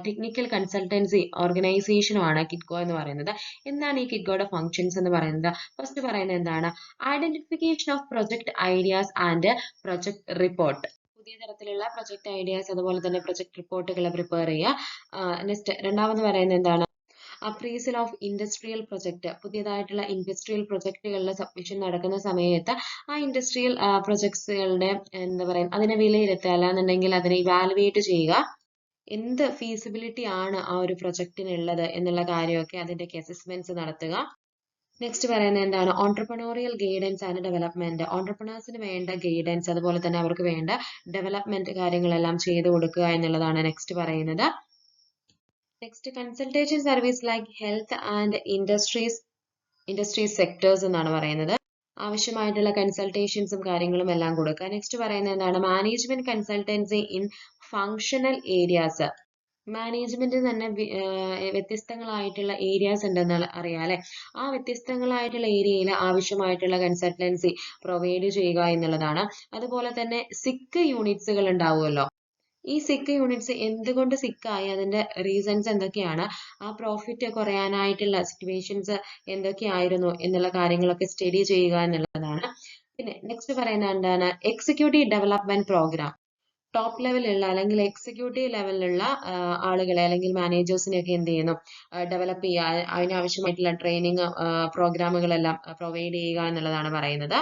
ടെക്നിക്കൽ കൺസൾട്ടൻസി ഓർഗനൈസേഷനുമാണ് കിറ്റ്ഗോ എന്ന് പറയുന്നത്. എന്താണ് ഈ കിറ്റ്ഗോയുടെ ഫംഗ്ഷൻസ് എന്ന് പറയുന്നത്? ഫസ്റ്റ് പറയുന്നത് എന്താണ്? Identification of project ideas and project report. പുതിയ തരത്തിലുള്ള പ്രൊജക്ട് ഐഡിയാസ് അതുപോലെ തന്നെ പ്രൊജക്ട് റിപ്പോർട്ടുകൾ പ്രിപ്പയർ ചെയ്യുക. നെക്സ്റ്റ് രണ്ടാമത് പറയുന്നത് എന്താണ്? Appraisal of industrial project. പുതിയതായിട്ടുള്ള ഇൻഡസ്ട്രിയൽ പ്രൊജക്ടുകളുടെ സബ്മിഷൻ നടക്കുന്ന സമയത്ത് ആ ഇൻഡസ്ട്രിയൽ പ്രൊജക്ട്സുകളുടെ എന്താ പറയുക അതിനെ വിലയിരുത്തുക, അല്ലാന്നുണ്ടെങ്കിൽ അതിനെ ഇവാലുവേറ്റ് ചെയ്യുക. എന്ത് ഫീസിബിലിറ്റി ആണ് ആ ഒരു പ്രൊജക്റ്റിനുള്ളത് എന്നുള്ള കാര്യമൊക്കെ അതിൻ്റെയൊക്കെ അസസ്മെന്റ്സ് നടത്തുക. നെക്സ്റ്റ് പറയുന്നത് എന്താണ്? ഓൺട്രപ്രണോറിയൽ ഗൈഡൻസ് ആൻഡ് ഡെവലപ്മെന്റ്. ഓൺട്രപ്രണേഴ്സിന് വേണ്ട ഗൈഡൻസ് അതുപോലെ തന്നെ അവർക്ക് വേണ്ട ഡെവലപ്മെന്റ് കാര്യങ്ങളെല്ലാം ചെയ്തു കൊടുക്കുക എന്നുള്ളതാണ് നെക്സ്റ്റ് പറയുന്നത്. Next consultation service like health and industries sectors എന്നാണ് പറയുന്നത്. ആവശ്യമായിട്ടുള്ള കൺസൾട്ടേഷൻസും കാര്യങ്ങളും എല്ലാം കൊടുക്കുക. നെക്സ്റ്റ് പറയുന്നത് എന്താണ്? Management consultancy in functional areas. Management തന്നെ വ്യത്യസ്തങ്ങളായിട്ടുള്ള ഏരിയാസ് ഉണ്ടെന്ന് അറിയാം അല്ലെ. ആ വ്യത്യസ്തങ്ങളായിട്ടുള്ള ഏരിയയിൽ ആവശ്യമായിട്ടുള്ള കൺസൾട്ടൻസി പ്രൊവൈഡ് ചെയ്യുക എന്നുള്ളതാണ്. അതുപോലെ തന്നെ സിക്ക് യൂണിറ്റ്സുകൾ ഉണ്ടാവുമല്ലോ. ഈ സിക്ക് യൂണിറ്റ്സ് എന്തുകൊണ്ട് സിക്കായി, അതിന്റെ റീസൺസ് എന്തൊക്കെയാണ്, ആ പ്രോഫിറ്റ് കുറയാനായിട്ടുള്ള സിറ്റുവേഷൻസ് എന്തൊക്കെയായിരുന്നു എന്നുള്ള കാര്യങ്ങളൊക്കെ സ്റ്റഡി ചെയ്യുക എന്നുള്ളതാണ്. പിന്നെ നെക്സ്റ്റ് പറയുന്നത് എന്താണ്? Executive development programme. ടോപ്പ് ലെവലുള്ള അല്ലെങ്കിൽ എക്സിക്യൂട്ടീവ് ലെവലിലുള്ള ആളുകളെ അല്ലെങ്കിൽ മാനേജേഴ്സിനെയൊക്കെ എന്ത് ചെയ്യുന്നു? ഡെവലപ്പ് ചെയ്യുക, അതിനാവശ്യമായിട്ടുള്ള ട്രെയിനിങ് പ്രോഗ്രാമുകളെല്ലാം പ്രൊവൈഡ് ചെയ്യുക എന്നുള്ളതാണ് പറയുന്നത്.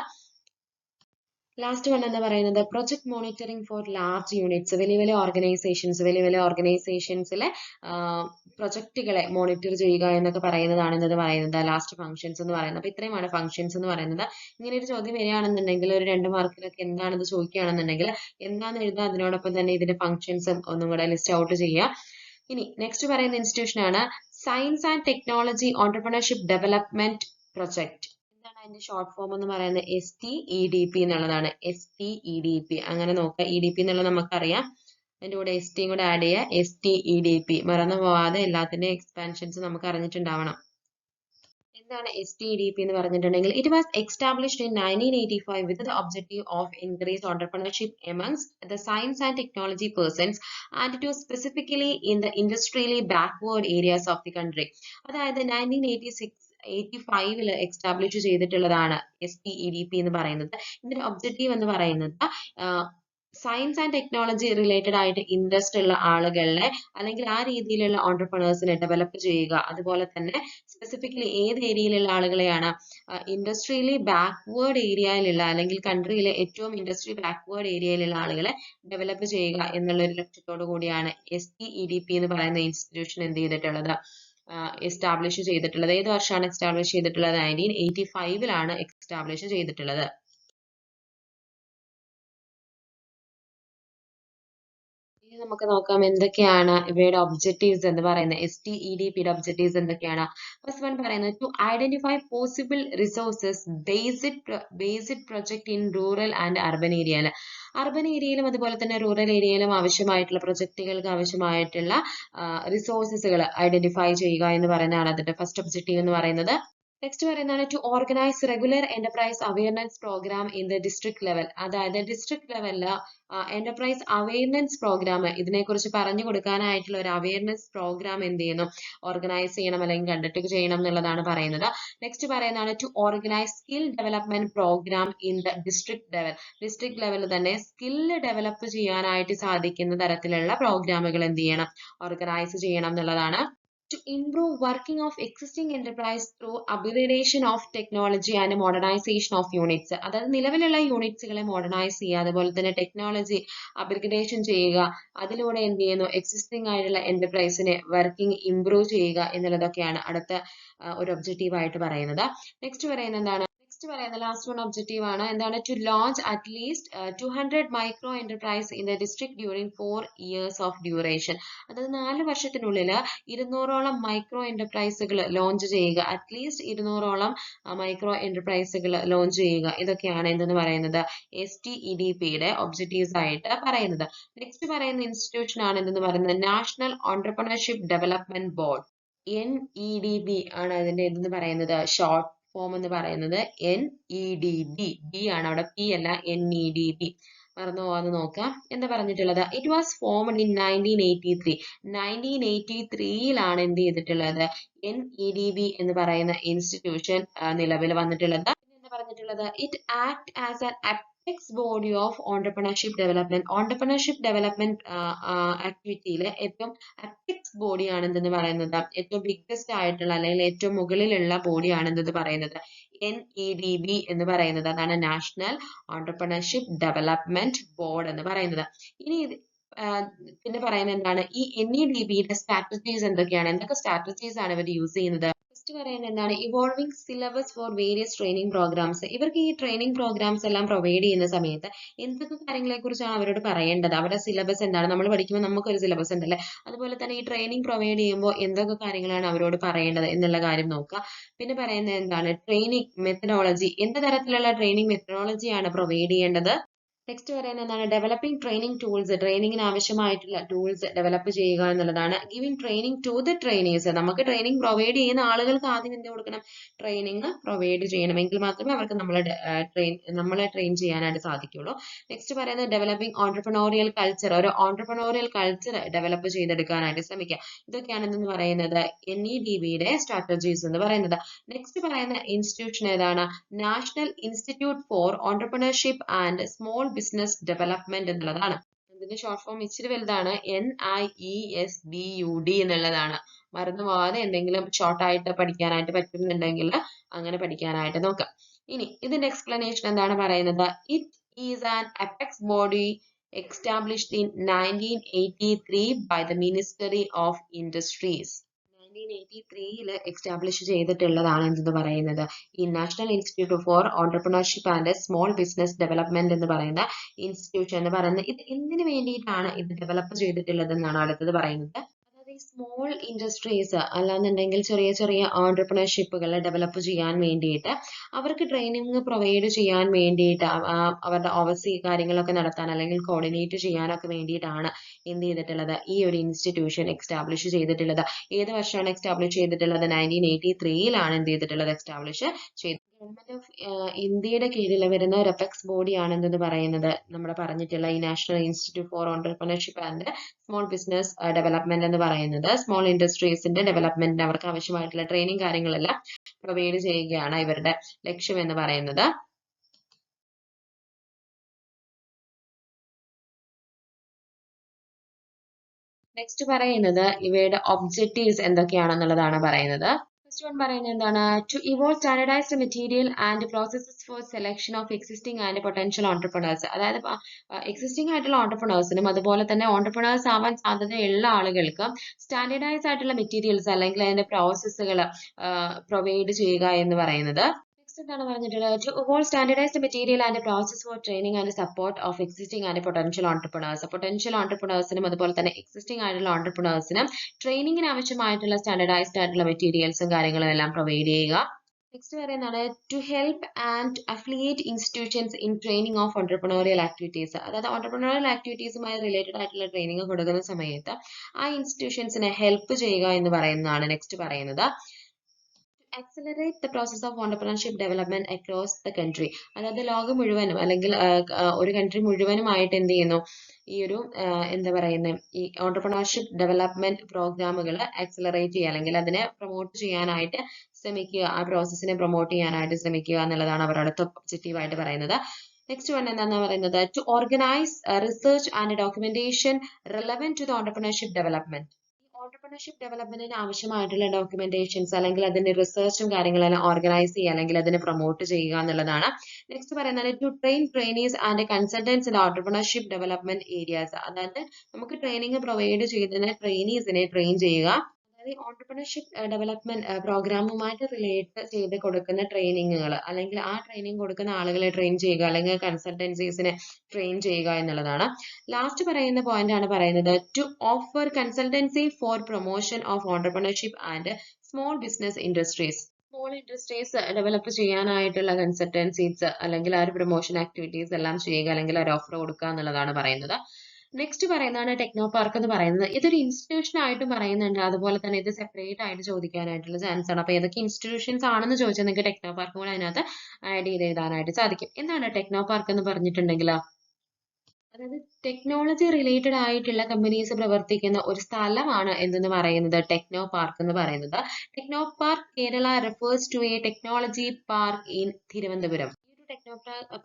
ലാസ്റ്റ് വൺ എന്ന് പറയുന്നത് project monitoring for large units. വലിയ വലിയ ഓർഗനൈസേഷൻസിലെ പ്രൊജക്റ്റുകളെ മോണിറ്റർ ചെയ്യുക എന്നൊക്കെ പറയുന്നത് ലാസ്റ്റ് ഫംഗ്ഷൻസ് എന്ന് പറയുന്നത്. അപ്പൊ ഇത്രയുമാണ് ഫംഗ്ഷൻസ് എന്ന് പറയുന്നത്. ഇങ്ങനെ ഒരു ചോദ്യം വരികയാണെന്നുണ്ടെങ്കിൽ ഒരു 2 മാർക്കിലൊക്കെ എന്താണെന്ന് ചോദിക്കുകയാണെന്നുണ്ടെങ്കിൽ എന്താണെന്ന് എഴുതുക, അതിനോടൊപ്പം തന്നെ ഇതിന്റെ ഫംഗ്ഷൻസും ഒന്നും കൂടെ ലിസ്റ്റ് ഔട്ട് ചെയ്യുക. ഇനി നെക്സ്റ്റ് പറയുന്ന ഇൻസ്റ്റിറ്റ്യൂഷൻ ആണ് science and technology entrepreneurship development project. എന്താണ് അതിന്റെ ഷോർട്ട് ഫോം എന്ന് പറയുന്നത്? STEDP എന്നുള്ളതാണ്. STEDP അങ്ങനെ നോക്കുക. EDP എന്നുള്ളത് നമുക്കറിയാം, അതിന്റെ കൂടെ ST കൂടെ ആഡ് ചെയ്യുക. STEDP മറന്നു പോവാതെ എല്ലാത്തിന്റെയും എക്സ്പാൻഷൻസ് നമുക്ക് അറിഞ്ഞിട്ടുണ്ടാവണം. എന്താണ് STEDP എന്ന് പറഞ്ഞിട്ടുണ്ടെങ്കിൽ it was established in 1985 with the objective of increase entrepreneurship amongst the science and technology persons and to specifically in the industrially backward areas of the country. അതായത് 1985 എസ്റ്റാബ്ലിഷ് ചെയ്തിട്ടുള്ളതാണ് STEDP എന്ന് പറയുന്നത്. ഇതിന്റെ ഒബ്ജക്റ്റീവ് എന്ന് പറയുന്നത് സയൻസ് ആൻഡ് ടെക്നോളജി റിലേറ്റഡ് ആയിട്ട് ഇൻട്രസ്റ്റ് ഉള്ള ആളുകളെ അല്ലെങ്കിൽ ആ രീതിയിലുള്ള ഓൺടർപ്രണേഴ്സിനെ ഡെവലപ്പ് ചെയ്യുക. അതുപോലെ തന്നെ സ്പെസിഫിക്കലി ഏത് ഏരിയയിലുള്ള ആളുകളെയാണ്? ഇൻഡസ്ട്രിയലി ബാക്ക്വേർഡ് ഏരിയയിലുള്ള അല്ലെങ്കിൽ കൺട്രിയിലെ ഏറ്റവും ഇൻഡസ്ട്രി ബാക്ക്വേർഡ് ഏരിയയിലുള്ള ആളുകളെ ഡെവലപ്പ് ചെയ്യുക എന്നുള്ള ഒരു ലക്ഷ്യത്തോടു കൂടിയാണ് STEDP എന്ന് പറയുന്ന ഇൻസ്റ്റിറ്റ്യൂഷൻ എന്ത് ചെയ്തിട്ടുള്ളത്? എസ്റ്റാബ്ലിഷ് ചെയ്തിട്ടുള്ളത്. ഏത് വർഷമാണ് എസ്റ്റാബ്ലിഷ് ചെയ്തിട്ടുള്ളത്? 1985 എസ്റ്റാബ്ലിഷ് ചെയ്തിട്ടുള്ളത്. ഇനി നമുക്ക് നോക്കാം എന്തൊക്കെയാണ് ഇവയുടെ ഒബ്ജക്റ്റീവ്സ് എന്ന് പറയുന്നത്. STEDPയുടെ ഒബ്ജക്റ്റീവ്സ് എന്തൊക്കെയാണ്? ഫസ്റ്റ് വൺ പറയുന്നത് to identify possible resources based project in rural and urban ഏരിയയിൽ. അർബൻ ഏരിയയിലും അതുപോലെ തന്നെ റൂറൽ ഏരിയയിലും ആവശ്യമായിട്ടുള്ള പ്രൊജക്റ്റുകൾക്ക് ആവശ്യമായിട്ടുള്ള റിസോഴ്സസുകൾ ഐഡന്റിഫൈ ചെയ്യുക എന്ന് പറയുന്നതാണ് അതിന്റെ ഫസ്റ്റ് ഒബ്ജക്റ്റീവ് എന്ന് പറയുന്നത്. നെക്സ്റ്റ് പറയുന്നതാണ് to organise regular enterprise awareness programme in the district level. അതായത് ഡിസ്ട്രിക്ട് ലെവലിൽ എന്റർപ്രൈസ് അവയർനെസ് പ്രോഗ്രാം ഇതിനെക്കുറിച്ച് പറഞ്ഞു കൊടുക്കാനായിട്ടുള്ള ഒരു അവയർനെസ് പ്രോഗ്രാം എന്ത് ചെയ്യുന്നു? ഓർഗനൈസ് ചെയ്യണം അല്ലെങ്കിൽ കണ്ടക്ട് ചെയ്യണം എന്നുള്ളതാണ് പറയുന്നത്. നെക്സ്റ്റ് പറയുന്നതാണ് to organise skill development programme in the district level. District ലെവലിൽ തന്നെ സ്കില്ല് ഡെവലപ്പ് ചെയ്യാനായിട്ട് സാധിക്കുന്ന തരത്തിലുള്ള പ്രോഗ്രാമുകൾ എന്ത് ചെയ്യണം? ഓർഗനൈസ് ചെയ്യണം എന്നുള്ളതാണ്. to improve working of existing enterprise through upgradation of technology and modernization of units. അതായത് നിലവിലുള്ള യൂണിറ്റ്സുകളെ മോഡേണൈസ് ചെയ്യുക, അതുപോലെ തന്നെ ടെക്നോളജി അപ്ഗ്രഡേഷൻ ചെയ്യുക, അതിലൂടെ എന്ത് ചെയ്യുന്നു, എക്സിസ്റ്റിംഗ് ആയിട്ടുള്ള എന്റർപ്രൈസിനെ വർക്കിംഗ് ഇംപ്രൂവ് ചെയ്യുക എന്നുള്ളതൊക്കെയാണ് അടുത്ത ഒരു ഒബ്ജക്റ്റീവ് ആയിട്ട് പറയുന്നത്. നെക്സ്റ്റ് പറയുന്നത് എന്താണ്? നെക്സ്റ്റ് പറയുന്ന ലാസ്റ്റ് വൺ ഒബ്ജക്റ്റീവ് ആണ് എന്താണ്? To launch at least 200 micro enterprise in the district during 4 years of duration. അതായത് 4 വർഷത്തിനുള്ളിൽ 200ഓളം മൈക്രോ എന്റർപ്രൈസുകൾ ലോഞ്ച് ചെയ്യുക, അറ്റ്ലീസ്റ്റ് 200ഓളം മൈക്രോ എന്റർപ്രൈസുകൾ ലോഞ്ച് ചെയ്യുക. ഇതൊക്കെയാണ് എന്തെന്ന് പറയുന്നത്, STEDPയുടെ ഒബ്ജക്റ്റീവ്സ് ആയിട്ട് പറയുന്നത്. നെക്സ്റ്റ് പറയുന്ന ഇൻസ്റ്റിറ്റ്യൂഷൻ ആണ് എന്തെന്ന് പറയുന്നത്, national entrepreneurship development board, NEDB ആണ് അതിന്റെ എന്തെന്ന് പറയുന്നത്, ഷോർട്ട് ഫോം എന്ന് പറയുന്നത് NEDB. ബി ആണ് അവിടെ, പി അല്ല, NEDB. മറന്നു പോവാന്ന് നോക്കാം. എന്താ പറഞ്ഞിട്ടുള്ളത്? It was formed in 1983. 1983യിലാണ് എന്ത് ചെയ്തിട്ടുള്ളത്, NEDB എന്ന് പറയുന്ന ഇൻസ്റ്റിറ്റ്യൂഷൻ നിലവിൽ വന്നിട്ടുള്ളത്. എന്താ പറഞ്ഞിട്ടുള്ളത്? It act as an apex body of entrepreneurship development. Entrepreneurship development ആക്ടിവിറ്റിയിലെ ഏറ്റവും അപ്പെക്സ് ബോഡിയാണ് എന്തെന്ന് പറയുന്നത്, ഏറ്റവും ബിഗ്ഗസ്റ്റ് ആയിട്ടുള്ള അല്ലെങ്കിൽ ഏറ്റവും മുകളിലുള്ള ബോഡിയാണ് എന്തെന്ന് പറയുന്നത്, NEDB എന്ന് പറയുന്നത്. അതാണ് നാഷണൽ ഓൺടർപ്രണർഷിപ്പ് ഡെവലപ്മെന്റ് ബോർഡ് എന്ന് പറയുന്നത്. ഇനി പിന്നെ പറയുന്നത് എന്താണ്, ഈ NEDBയുടെ സ്ട്രാറ്റജീസ് എന്തൊക്കെയാണ്, എന്തൊക്കെ സ്ട്രാറ്റജീസ് ആണ് ഇവർ യൂസ് ചെയ്യുന്നത്? ഫസ്റ്റ് പറയുന്നത് എന്താണ്, evolving syllabus for various training programmes. ഇവർക്ക് ഈ ട്രെയിനിങ് പ്രോഗ്രാംസ് എല്ലാം പ്രൊവൈഡ് ചെയ്യുന്ന സമയത്ത് എന്തൊക്കെ കാര്യങ്ങളെ കുറിച്ചാണ് അവരോട് പറയേണ്ടത്, അവരുടെ സിലബസ് എന്താണ്, നമ്മൾ പഠിക്കുമ്പോൾ നമുക്കൊരു സിലബസ് ഉണ്ടല്ലേ, അതുപോലെ തന്നെ ഈ ട്രെയിനിങ് പ്രൊവൈഡ് ചെയ്യുമ്പോൾ എന്തൊക്കെ കാര്യങ്ങളാണ് അവരോട് പറയേണ്ടത് എന്നുള്ള കാര്യം നോക്കുക. പിന്നെ പറയുന്നത് എന്താണ്, ട്രെയിനിങ് മെത്തഡോളജി, എന്ത് തരത്തിലുള്ള ട്രെയിനിങ് മെത്തഡോളജിയാണ് പ്രൊവൈഡ് ചെയ്യേണ്ടത്. നെക്സ്റ്റ് പറയുന്നത് എന്താണ്, ഡെവലപ്പിംഗ് ട്രെയിനിങ് ടൂൾസ്, ട്രെയിനിങ്ങിന് ആവശ്യമായിട്ടുള്ള ടൂൾസ് ഡെവലപ്പ് ചെയ്യുക എന്നുള്ളതാണ്. Giving training to the trainees, നമുക്ക് ട്രെയിനിങ് പ്രൊവൈഡ് ചെയ്യുന്ന ആളുകൾക്ക് ആദ്യം എന്ത് കൊടുക്കണം, ട്രെയിനിങ് പ്രൊവൈഡ് ചെയ്യണമെങ്കിൽ മാത്രമേ അവർക്ക് നമ്മളെ ട്രെയിൻ ചെയ്യാനായിട്ട് സാധിക്കുള്ളൂ. നെക്സ്റ്റ് പറയുന്നത് ഡെവലപ്പിംഗ് ഓൺടർപ്രണോറിയൽ കൾച്ചർ, ഒരു ഓൺടർപ്രണോറിയൽ കൾച്ചർ ഡെവലപ്പ് ചെയ്തെടുക്കാനായിട്ട് ശ്രമിക്കുക. ഇതൊക്കെയാണ് എന്തെന്ന് പറയുന്നത്, NEDBയുടെ സ്ട്രാറ്റജീസ് എന്ന് പറയുന്നത്. നെക്സ്റ്റ് പറയുന്ന ഇൻസ്റ്റിറ്റ്യൂഷൻ ഏതാണ്, national institute four entrepreneurship and small business development എന്നുള്ളതാണ്. ഇതിന്റെ ഷോർട്ട് ഫോം ഇച്ചിരി വലുതാണ്, NIESBUD എന്നുള്ളതാണ്. മറന്നു പോവാതെ എന്തെങ്കിലും ഷോർട്ടായിട്ട് പഠിക്കാനായിട്ട് പറ്റുന്നുണ്ടെങ്കിൽ അങ്ങനെ പഠിക്കാനായിട്ട് നോക്കാം. ഇനി ഇതിന്റെ എക്സ്പ്ലനേഷൻ എന്താണ് പറയുന്നത്, it is an apex body established in 1983 by the Ministry of Industries. 1983 establish ചെയ്തിട്ടുള്ളതാണ് എന്തെന്ന് പറയുന്നത്, ഈ national institute four entrepreneurship and small business development എന്ന് പറയുന്ന ഇൻസ്റ്റിറ്റ്യൂഷൻ എന്ന് പറയുന്നത്. ഇത് എന്തിനു വേണ്ടിയിട്ടാണ് ഇത് ഡെവലപ്പ് ചെയ്തിട്ടുള്ളത് എന്നാണ് അടുത്തത് പറയുന്നത്. അതായത് ഈ സ്മോൾ ഇൻഡസ്ട്രീസ് അല്ലാന്നുണ്ടെങ്കിൽ ചെറിയ ചെറിയ ഓൺടർപ്രണർഷിപ്പുകൾ ഡെവലപ്പ് ചെയ്യാൻ വേണ്ടിയിട്ട് അവർക്ക് ട്രെയിനിങ് പ്രൊവൈഡ് ചെയ്യാൻ വേണ്ടിയിട്ട് അവരുടെ ഓവർസീ കാര്യങ്ങളൊക്കെ നടത്താൻ അല്ലെങ്കിൽ കോർഡിനേറ്റ് ചെയ്യാനൊക്കെ വേണ്ടിയിട്ടാണ് എന്ത് ചെയ്തിട്ടുള്ളത്, ഈ ഒരു ഇൻസ്റ്റിറ്റ്യൂഷൻ എസ്റ്റാബ്ലിഷ് ചെയ്തിട്ടുള്ളത്. ഏത് വർഷമാണ് എസ്റ്റാബ്ലിഷ് ചെയ്തിട്ടുള്ളത്, 1983യിലാണ് എന്ത് ചെയ്തിട്ടുള്ളത്, എസ്റ്റാബ്ലിഷ് ചെയ്തത്. ഗവൺമെന്റ് ഓഫ് ഇന്ത്യയുടെ കീഴിൽ വരുന്ന ഒരു അപ്പെക്സ് ബോഡിയാണ് എന്തെന്ന് പറയുന്നത്, നമ്മൾ പറഞ്ഞിട്ടുള്ള ഈ national institute four entrepreneurship and small business development എന്ന് പറയുന്നത്. സ്മോൾ ഇൻഡസ്ട്രീസിന്റെ ഡെവലപ്മെന്റിന് അവർക്ക് ആവശ്യമായിട്ടുള്ള ട്രെയിനിങ് കാര്യങ്ങളെല്ലാം പ്രൊവൈഡ് ചെയ്യുകയാണ് ഇവരുടെ ലക്ഷ്യം എന്ന് പറയുന്നത്. നെക്സ്റ്റ് പറയുന്നത് ഇവയുടെ ഒബ്ജക്റ്റീവ്സ് എന്തൊക്കെയാണെന്നുള്ളതാണ് പറയുന്നത്. ഫസ്റ്റ് വൺ പറയുന്നത് എന്താണ്, to evolve standardised material and processes for selection of existing and potential entrepreneurs. അതായത് എക്സിസ്റ്റിംഗ് ആയിട്ടുള്ള ഓൺടർപ്രണേഴ്സിനും അതുപോലെ തന്നെ ഓൺടർപ്രണേഴ്സ് ആവാൻ സാധ്യതയുള്ള ആളുകൾക്ക് സ്റ്റാൻഡർഡൈസ് ആയിട്ടുള്ള മെറ്റീരിയൽസ് അല്ലെങ്കിൽ അതിന്റെ പ്രോസസ്സുകൾ പ്രൊവൈഡ് ചെയ്യുക എന്ന് പറയുന്നത്. എന്താണ് പറഞ്ഞിട്ടുള്ളത്, to evolve standardised material and process for training and support of existing and potential entrepreneurs. Potential ഓൺടർപ്രണേഴ്സിനും അതുപോലെ തന്നെ എക്സിസ്റ്റിംഗ് ആയിട്ടുള്ള ഓൺടർപ്രണേഴ്സിനും ട്രെയിനിങ്ങിന് ആവശ്യമായിട്ടുള്ള സ്റ്റാൻഡർഡൈസ്ഡ് ആയിട്ടുള്ള മെറ്റീരിയൽസും കാര്യങ്ങളും എല്ലാം പ്രൊവൈഡ് ചെയ്യുക. നെക്സ്റ്റ് പറയുന്നതാണ് to help and affiliate institutions in training of entrepreneurial activities. അതായത് ഓൺടർപ്രണോറിയൽ ആക്ടിവിറ്റീസുമായി റിലേറ്റഡ് ആയിട്ടുള്ള ട്രെയിനിങ് കൊടുക്കുന്ന സമയത്ത് ആ ഇൻസ്റ്റിറ്റ്യൂഷൻസിനെ ഹെൽപ്പ് ചെയ്യുക എന്ന് പറയുന്നതാണ് നെക്സ്റ്റ് പറയുന്നത്. accelerate the process of entrepreneurship development across the country. അതായത് ലോകം മുഴുവനും അല്ലെങ്കിൽ ഒരു കൺട്രി മുഴുവനുമായിട്ട് എന്ത് ചെയ്യുന്നു, ഈ ഒരു എന്താ പറയുന്നത്, ഈ ഓൺടർപ്രണർഷിപ്പ് ഡെവലപ്മെന്റ് പ്രോഗ്രാമുകൾ ആക്സിലറേറ്റ് ചെയ്യുക അല്ലെങ്കിൽ അതിനെ പ്രൊമോട്ട് ചെയ്യാനായിട്ട് ശ്രമിക്കുക, ആ പ്രോസസ്സിനെ പ്രൊമോട്ട് ചെയ്യാനായിട്ട് ശ്രമിക്കുക എന്നുള്ളതാണ് അവർ അടുത്ത ഒബ്ജക്റ്റീവ് ആയിട്ട് പറയുന്നത്. നെക്സ്റ്റ് വൺ എന്താണെന്ന് പറയുന്നത്, to organise research and documentation relevant to the entrepreneurship development. Entrepreneurship ഡെവലപ്മെന്റിന് ആവശ്യമായിട്ടുള്ള ഡോക്യുമെന്റേഷൻസ് അല്ലെങ്കിൽ അതിന്റെ റിസർച്ചും കാര്യങ്ങളെല്ലാം ഓർഗനൈസ് ചെയ്യുക അല്ലെങ്കിൽ അതിനെ പ്രൊമോട്ട് ചെയ്യുക എന്നുള്ളതാണ്. നെക്സ്റ്റ് പറയുന്നത് to train trainees and consultants in entrepreneurship development areas. അതായത് നമുക്ക് ട്രെയിനിങ് പ്രൊവൈഡ് ചെയ്തതിന് ട്രെയിനീസിനെ ട്രെയിൻ ചെയ്യുക. അതായത് ഓണ്ടർപ്രണർഷിപ്പ് ഡെവലപ്മെന്റ് പ്രോഗ്രാമുമായിട്ട് റിലേറ്റ് ചെയ്ത് കൊടുക്കുന്ന ട്രെയിനിങ്ങുകൾ അല്ലെങ്കിൽ ആ ട്രെയിനിങ് കൊടുക്കുന്ന ആളുകളെ ട്രെയിൻ ചെയ്യുക അല്ലെങ്കിൽ കൺസൾട്ടൻസീസിനെ ട്രെയിൻ ചെയ്യുക എന്നുള്ളതാണ്. ലാസ്റ്റ് പറയുന്ന പോയിന്റ് ആണ് പറയുന്നത് to offer consultancy for promotion of entrepreneurship and small business industries. Small industries develop ചെയ്യാനായിട്ടുള്ള കൺസൾട്ടൻസീസ് അല്ലെങ്കിൽ ആ ഒരു പ്രൊമോഷൻ ആക്ടിവിറ്റീസ് എല്ലാം ചെയ്യുക അല്ലെങ്കിൽ ഒരു ഓഫർ കൊടുക്കുക എന്നുള്ളതാണ് പറയുന്നത്. നെക്സ്റ്റ് പറയുന്നതാണ് ടെക്നോ പാർക്ക് എന്ന് പറയുന്നത്. ഇതൊരു ഇൻസ്റ്റിറ്റ്യൂഷൻ ആയിട്ടും പറയുന്നുണ്ട്, അതുപോലെ തന്നെ ഇത് സെപ്പറേറ്റ് ആയിട്ട് ചോദിക്കാനായിട്ടുള്ള ചാൻസ് ആണ്. അപ്പൊ ഏതൊക്കെ ഇൻസ്റ്റിറ്റ്യൂഷൻസ് ആണെന്ന് ചോദിച്ചാൽ നിങ്ങൾക്ക് ടെക്നോ പാർക്ക് കൂടെ അതിനകത്ത് ആഡ് ചെയ്ത് എഴുതാനായിട്ട് സാധിക്കും. എന്താണ് ടെക്നോ പാർക്ക് എന്ന് പറഞ്ഞിട്ടുണ്ടെങ്കിൽ അതായത് ടെക്നോളജി റിലേറ്റഡ് ആയിട്ടുള്ള കമ്പനീസ് പ്രവർത്തിക്കുന്ന ഒരു സ്ഥലമാണ് എന്തെന്ന് പറയുന്നത് ടെക്നോ പാർക്ക് എന്ന് പറയുന്നത്. Techno park Kerala refers to a technology park in Thiruvananthapuram. Techno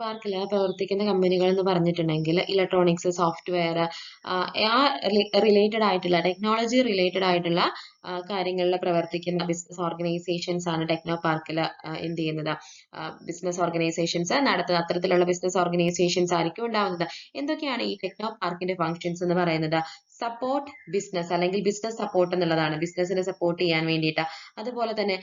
പാർക്കിൽ പ്രവർത്തിക്കുന്ന കമ്പനികൾ എന്ന് പറഞ്ഞിട്ടുണ്ടെങ്കിൽ ഇലക്ട്രോണിക്സ്, സോഫ്റ്റ്വെയർ, ആ റിലേറ്റഡ് ആയിട്ടുള്ള ടെക്നോളജി റിലേറ്റഡ് ആയിട്ടുള്ള കാര്യങ്ങളിൽ പ്രവർത്തിക്കുന്ന ബിസിനസ് ഓർഗനൈസേഷൻസ് ആണ് ടെക്നോ പാർക്കിൽ എന്ത് ചെയ്യുന്നത്, ബിസിനസ് ഓർഗനൈസേഷൻസ് നടത്തുന്നത്. അത്തരത്തിലുള്ള ബിസിനസ് ഓർഗനൈസേഷൻസ് ആയിരിക്കും ഉണ്ടാവുന്നത്. എന്തൊക്കെയാണ് ഈ ടെക്നോ പാർക്കിന്റെ ഫങ്ഷൻസ് എന്ന് പറയുന്നത്? സപ്പോർട്ട് ബിസിനസ് അല്ലെങ്കിൽ ബിസിനസ് സപ്പോർട്ട് എന്നുള്ളതാണ്, ബിസിനസിനെ സപ്പോർട്ട് ചെയ്യാൻ വേണ്ടിയിട്ട്. അതുപോലെ തന്നെ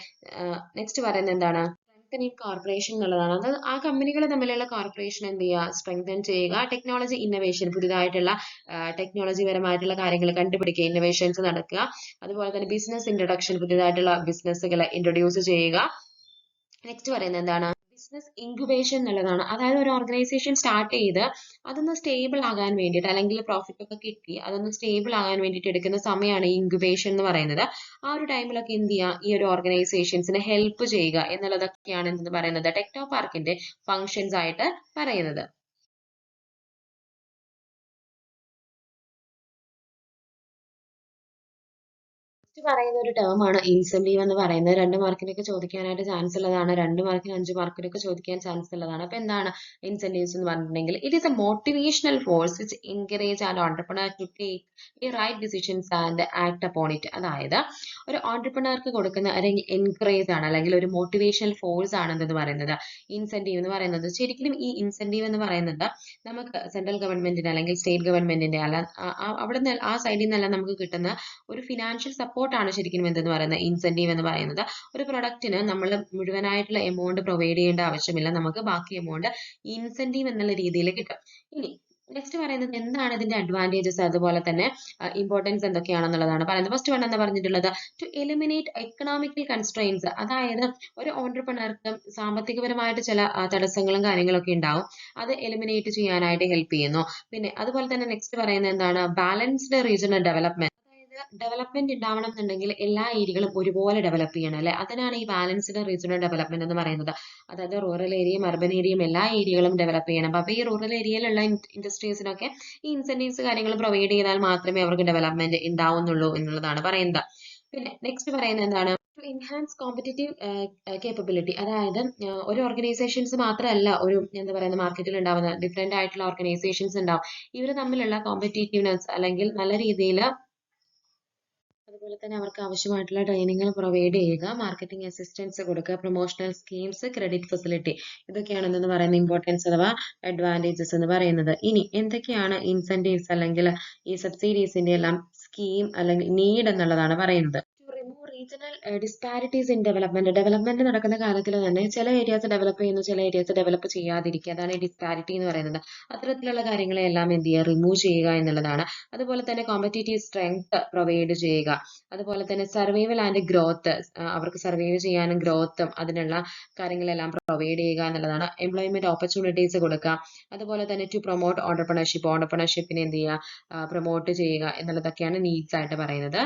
നെക്സ്റ്റ് പറയുന്നത് എന്താണ്, സ്ട്രെങ്തനിങ് കോർപ്പറേഷൻ എന്നുള്ളതാണ്. അത് ആ കമ്പനികൾ തമ്മിലുള്ള കോർപ്പറേഷൻ എന്ത് ചെയ്യുക, സ്ട്രെങ്തൻ ചെയ്യുക. ടെക്നോളജി ഇന്നോവേഷൻ, പുതിയതായിട്ടുള്ള ടെക്നോളജി പരമായിട്ടുള്ള കാര്യങ്ങൾ കണ്ടുപിടിക്കുക, ഇന്നോവേഷൻസ് നടക്കുക. അതുപോലെ തന്നെ ബിസിനസ് ഇൻട്രൊഡക്ഷൻ, പുതിയതായിട്ടുള്ള ബിസിനസ്സുകളെ ഇൻട്രൊഡ്യൂസ് ചെയ്യുക. നെക്സ്റ്റ് പറയുന്നത് എന്താണ്, ബിസിനസ് ഇൻക്യുബേഷൻ എന്നുള്ളതാണ്. അതായത് ഒരു ഓർഗനൈസേഷൻ സ്റ്റാർട്ട് ചെയ്ത് അതൊന്ന് സ്റ്റേബിൾ ആകാൻ വേണ്ടിയിട്ട് അല്ലെങ്കിൽ പ്രോഫിറ്റ് ഒക്കെ കിട്ടി അതൊന്ന് സ്റ്റേബിൾ ആകാൻ വേണ്ടിയിട്ട് എടുക്കുന്ന സമയമാണ് ഈ ഇൻക്യുബേഷൻ എന്ന് പറയുന്നത്. ആ ഒരു ടൈമിലൊക്കെ എന്ത് ചെയ്യുക, ഈ ഒരു ഓർഗനൈസേഷൻസിനെ ഹെൽപ്പ് ചെയ്യുക എന്നുള്ളതൊക്കെയാണ് എന്തെന്ന് പറയുന്നത് ടെക്നോ പാർക്കിന്റെ ഫങ്ഷൻസ് ആയിട്ട് പറയുന്നത്. പറയുന്ന ഒരു ടേം ആണ് ഇൻസെന്റീവ് എന്ന് പറയുന്നത്. 2 മാർക്കിനൊക്കെ ചോദിക്കാനായിട്ട് ചാൻസ് ഉള്ളതാണ്, 2 മാർക്കിന് 5 മാർക്കിനൊക്കെ ചോദിക്കാൻ ചാൻസ് ഉള്ളതാണ്. അപ്പൊ എന്താണ് ഇൻസെന്റീവ്സ് എന്ന് പറഞ്ഞിട്ടുണ്ടെങ്കിൽ it is a motivational force which encourage and entrepreneur to take a right decisions and act upon it. അതായത് ഒരു ഓണ്ടർപ്രണർക്ക് കൊടുക്കുന്ന അല്ലെങ്കിൽ എൻകറേജ് ആണ് അല്ലെങ്കിൽ ഒരു മോട്ടിവേഷണൽ ഫോഴ്സ് ആണ് എന്തെന്ന് പറയുന്നത് ഇൻസെന്റീവ് എന്ന് പറയുന്നത്. ശരിക്കും ഈ ഇൻസെന്റീവ് എന്ന് പറയുന്നത് നമുക്ക് സെൻട്രൽ ഗവൺമെന്റിന് അല്ലെങ്കിൽ സ്റ്റേറ്റ് ഗവൺമെന്റിന്റെ അല്ല അവിടെ നിന്ന് ആ സൈഡിൽ നിന്നെല്ലാം നമുക്ക് കിട്ടുന്ന ഒരു ഫിനാൻഷ്യൽ സപ്പോർട്ടാണ് ശരിക്കും എന്തെന്ന് പറയുന്നത് ഇൻസെന്റീവ് എന്ന് പറയുന്നത്. ഒരു പ്രൊഡക്റ്റിന് നമ്മൾ മുഴുവനായിട്ടുള്ള എമൗണ്ട് പ്രൊവൈഡ് ചെയ്യേണ്ട ആവശ്യമില്ല, നമുക്ക് ബാക്കി എമൗണ്ട് ഇൻസെന്റീവ് എന്നുള്ള രീതിയിൽ കിട്ടും. ഇനി നെക്സ്റ്റ് പറയുന്നത് എന്താണ് ഇതിന്റെ അഡ്വാൻറ്റേജസ്, അതുപോലെ തന്നെ ഇമ്പോർട്ടൻസ് എന്തൊക്കെയാണെന്നുള്ളതാണ് പറയുന്നത്. ഫസ്റ്റ് വൺ എന്താ പറഞ്ഞിട്ടുള്ളത്, ടു എലിമിനേറ്റ് എക്കണോമിക്കൽ കൺസ്ട്രെയിൻസ്. അതായത് ഒരു ഓണ്ടർപ്രണർക്ക് സാമ്പത്തികപരമായിട്ട് ചില തടസ്സങ്ങളും കാര്യങ്ങളൊക്കെ ഉണ്ടാവും, അത് എലിമിനേറ്റ് ചെയ്യാനായിട്ട് ഹെൽപ്പ് ചെയ്യുന്നു. പിന്നെ അതുപോലെ തന്നെ നെക്സ്റ്റ് പറയുന്നത് എന്താണ്, ബാലൻസ്ഡ് റീജിയണൽ ഡെവലപ്മെന്റ്. ഡെവലപ്മെന്റ് ഉണ്ടാവണം എന്നുണ്ടെങ്കിൽ എല്ലാ ഏരിയകളും ഒരുപോലെ ഡെവലപ്പ് ചെയ്യണം അല്ലെ, അതിനാണ് ഈ ബാലൻസ്ഡ് റീജിയണൽ ഡെവലപ്മെന്റ് എന്ന് പറയുന്നത്. അതായത് റൂറൽ ഏരിയയും അർബൻ ഏരിയയും എല്ലാ ഏരിയകളും ഡെവലപ്പ് ചെയ്യണം. അപ്പൊ ഈ റൂറൽ ഏരിയയിലുള്ള ഇൻഡസ്ട്രീസിനൊക്കെ ഈ ഇൻസെന്റീവ്സ് കാര്യങ്ങൾ പ്രൊവൈഡ് ചെയ്താൽ മാത്രമേ അവർക്ക് ഡെവലപ്മെന്റ് ഉണ്ടാവുന്നുള്ളൂ എന്നുള്ളതാണ് പറയുന്നത്. പിന്നെ നെക്സ്റ്റ് പറയുന്നത് എന്താണ്, ടു എൻഹാൻസ് കോമ്പറ്റീറ്റീവ് കേപ്പബിലിറ്റി. അതായത് ഒരു ഓർഗനൈസേഷൻസ് മാത്രമല്ല ഒരു എന്താ പറയുന്നത് മാർക്കറ്റിൽ ഉണ്ടാവുന്ന ഡിഫറെന്റ് ആയിട്ടുള്ള ഓർഗനൈസേഷൻസ് ഉണ്ടാവും. ഇവർ തമ്മിലുള്ള കോമ്പറ്റീറ്റീവ്നെസ് അല്ലെങ്കിൽ നല്ല രീതിയിൽ അതുപോലെ തന്നെ അവർക്ക് ആവശ്യമായിട്ടുള്ള ട്രെയിനിങ്ങൾ പ്രൊവൈഡ് ചെയ്യുക, മാർക്കറ്റിംഗ് അസിസ്റ്റൻസ് കൊടുക്കുക, പ്രൊമോഷണൽ സ്കീംസ്, ക്രെഡിറ്റ് ഫെസിലിറ്റി. ഇതൊക്കെയാണ് എന്തെന്ന് പറയുന്ന ഇമ്പോർട്ടൻസ് അഥവാ അഡ്വാൻറ്റേജസ് എന്ന് പറയുന്നത്. ഇനി എന്തൊക്കെയാണ് ഇൻസെന്റീവ്സ് അല്ലെങ്കിൽ ഈ സബ്സിഡീസിന്റെ എല്ലാം സ്കീം അല്ലെങ്കിൽ നീഡ് എന്നുള്ളതാണ് പറയുന്നത്. Remove regional disparities in development നടക്കുന്ന കാലത്തിൽ തന്നെ ചില ഏരിയാസ് ഡെവലപ്പ് ചെയ്യുന്നു, ചില ഏരിയാസ് ഡെവലപ്പ് ചെയ്യാതിരിക്കുക, അതാണ് ഈ ഡിസ്പാരിറ്റി എന്ന് പറയുന്നത്. അത്തരത്തിലുള്ള കാര്യങ്ങളെല്ലാം എന്ത് ചെയ്യുക, റിമൂവ് ചെയ്യുക എന്നുള്ളതാണ്. അതുപോലെ തന്നെ കോമ്പറ്റീറ്റീവ് സ്ട്രെങ്ത് പ്രൊവൈഡ് ചെയ്യുക, അതുപോലെ തന്നെ സർവൈവൽ ആൻഡ് ഗ്രോത്ത്, അവർക്ക് സർവൈവ് ചെയ്യാനും ഗ്രോത്തും അതിനുള്ള കാര്യങ്ങളെല്ലാം പ്രൊവൈഡ് ചെയ്യുക എന്നുള്ളതാണ്. എംപ്ലോയ്മെന്റ് ഓപ്പർച്യൂണിറ്റീസ് കൊടുക്കുക, അതുപോലെ തന്നെ ടു പ്രൊമോട്ട് ഓണ്ടർപ്രണർഷിപ്പിനെ എന്ത് ചെയ്യുക, പ്രൊമോട്ട് ചെയ്യുക എന്നുള്ളതൊക്കെയാണ് നീഡ്സ് ആയിട്ട് പറയുന്നത്.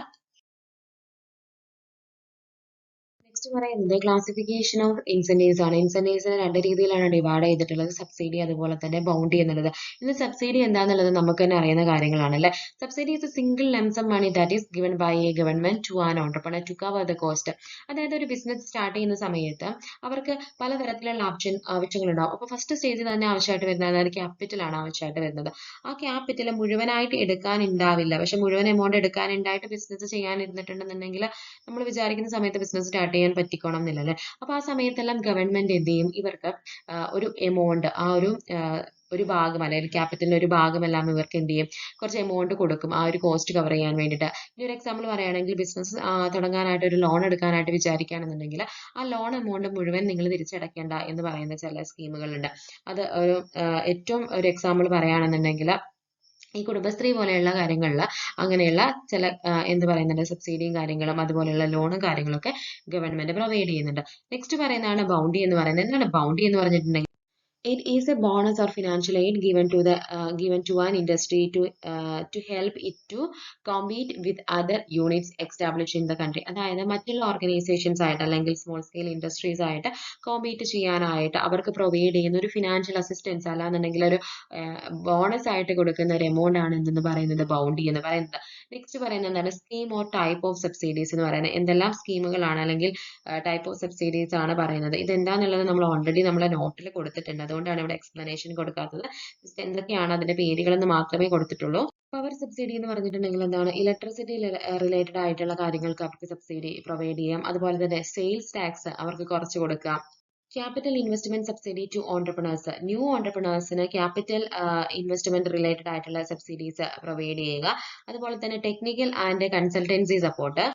നെക്സ്റ്റ് പറയുന്നത് ക്ലാസിഫിക്കേഷൻ ഓഫ് ഇൻസെന്റീവ്സ് ആണ്. ഇൻസെന്റീവ്സിനെ രണ്ട് രീതിയിലാണ് ഡിവൈഡ് ചെയ്തിട്ടുള്ളത്, സബ്സിഡി അതുപോലെ തന്നെ ബൗണ്ടി എന്നുള്ളത്. ഇന്ന് സബ്സിഡി എന്താണെന്നുള്ളത് നമുക്ക് തന്നെ അറിയുന്ന കാര്യങ്ങളാണ് അല്ലെ. Subsidy is a single lump sum money that is given by a government to an entrepreneur to cover the cost. അതായത് ഒരു ബിസിനസ് സ്റ്റാർട്ട് ചെയ്യുന്ന സമയത്ത് അവർക്ക് പലതരത്തിലുള്ള ആവശ്യങ്ങളുണ്ടാവും. അപ്പോൾ ഫസ്റ്റ് സ്റ്റേജിൽ തന്നെ ആവശ്യമായിട്ട് വരുന്നത് അതായത് ക്യാപിറ്റലാണ് ആവശ്യമായിട്ട് വരുന്നത്. ആ ക്യാപിറ്റൽ മുഴുവനായിട്ട് എടുക്കാനുണ്ടാവില്ല. പക്ഷെ മുഴുവൻ എമൗണ്ട് എടുക്കാനുണ്ടായിട്ട് ബിസിനസ് ചെയ്യാനിരുന്നിട്ടുണ്ടെന്നുണ്ടെങ്കിൽ നമ്മൾ വിചാരിക്കുന്ന സമയത്ത് ബിസിനസ് സ്റ്റാർട്ട് ചെയ്യാൻ പറ്റിക്കോണം എന്നില്ല അല്ലെ. അപ്പൊ ആ സമയത്തെല്ലാം ഗവൺമെന്റ് എന്ത് ചെയ്യും, ഇവർക്ക് ഒരു എമൗണ്ട് ആ ഒരു ഭാഗം അല്ലെങ്കിൽ ക്യാപിറ്റലിന്റെ ഒരു ഭാഗമെല്ലാം ഇവർക്ക് എന്ത് ചെയ്യും, കുറച്ച് എമൗണ്ട് കൊടുക്കും ആ ഒരു കോസ്റ്റ് കവർ ചെയ്യാൻ വേണ്ടിയിട്ട്. ഇനി ഒരു എക്സാമ്പിൾ പറയുകയാണെങ്കിൽ ബിസിനസ് തുടങ്ങാനായിട്ട് ഒരു ലോൺ എടുക്കാനായിട്ട് വിചാരിക്കുകയാണെന്നുണ്ടെങ്കിൽ ആ ലോൺ എമൗണ്ട് മുഴുവൻ നിങ്ങൾ തിരിച്ചടയ്ക്കേണ്ട എന്ന് പറയുന്ന ചില സ്കീമുകളുണ്ട്. അത് ഒരു ഏറ്റവും ഒരു എക്സാമ്പിൾ പറയുകയാണെന്നുണ്ടെങ്കിൽ ഈ കുടുംബശ്രീ പോലെയുള്ള കാര്യങ്ങളിൽ അങ്ങനെയുള്ള ചില എന്ത് പറയുന്നുണ്ട്, സബ്സിഡിയും കാര്യങ്ങളും അതുപോലെയുള്ള ലോണും കാര്യങ്ങളൊക്കെ ഗവൺമെന്റ് പ്രൊവൈഡ് ചെയ്യുന്നുണ്ട്. നെക്സ്റ്റ് പറയുന്നതാണ് ബൗണ്ടി എന്ന് പറയുന്നത്. എന്താണ് ബൗണ്ടി എന്ന് പറഞ്ഞിട്ടുണ്ടെങ്കിൽ it is a bonus or financial aid given to an industry to help it to compete with other units established in the country. അതായത് മറ്റുള്ള ഓർഗനൈസേഷൻസ് ആയിട്ട് അല്ലെങ്കിൽ സ്മോൾ സ്കെയിൽ ഇൻഡസ്ട്രീസ് ആയിട്ട് കോമ്പീറ്റ് ചെയ്യാനായിട്ട് അവർക്ക് പ്രൊവൈഡ് ചെയ്യുന്ന ഒരു ഫിനാൻഷ്യൽ അസിസ്റ്റൻസ് അല്ലാന്നുണ്ടെങ്കിൽ ഒരു ബോണസ് ആയിട്ട് കൊടുക്കുന്ന ഒരു എമൗണ്ട് ആണ് എന്തെന്ന് പറയുന്നത്, ബൗണ്ടി എന്ന് പറയുന്നത്. നെക്സ്റ്റ് പറയുന്നത് എന്താണ്, scheme or type of subsidies എന്ന് പറയുന്നത്. എന്തെല്ലാം സ്കീമുകളാണ് അല്ലെങ്കിൽ ടൈപ്പ് ഓഫ് സബ്സിഡീസ് ആണ് പറയുന്നത്. ഇതെന്താന്നുള്ളത് നമ്മൾ ഓൾറെഡി നമ്മളെ നോട്ടിൽ കൊടുത്തിട്ടുണ്ട്. അതുകൊണ്ടാണ് ഇവിടെ എക്സ്പ്ലനേഷൻ കൊടുക്കാത്തത്. ജസ്റ്റ് എന്തൊക്കെയാണ് അതിന്റെ പേരുകളെന്ന് മാത്രമേ കൊടുത്തിട്ടുള്ളൂ. പവർ സബ്സിഡി എന്ന് പറഞ്ഞിട്ടുണ്ടെങ്കിൽ എന്താണ്, ഇലക്ട്രിസിറ്റി റിലേറ്റഡ് ആയിട്ടുള്ള കാര്യങ്ങൾക്ക് അവർക്ക് സബ്സിഡി പ്രൊവൈഡ് ചെയ്യാം. അതുപോലെ തന്നെ സെയിൽസ് ടാക്സ് അവർക്ക് കുറച്ച് കൊടുക്കാം. Capital investment subsidy to entrepreneurs, new ഓണ്ടർപ്രണേഴ്സിന് ക്യാപിറ്റൽ ഇൻവെസ്റ്റ്മെന്റ് റിലേറ്റഡ് ആയിട്ടുള്ള സബ്സിഡീസ് പ്രൊവൈഡ് ചെയ്യുക. അതുപോലെ തന്നെ ടെക്നിക്കൽ ആൻഡ് കൺസൾട്ടൻസി സപ്പോർട്ട്,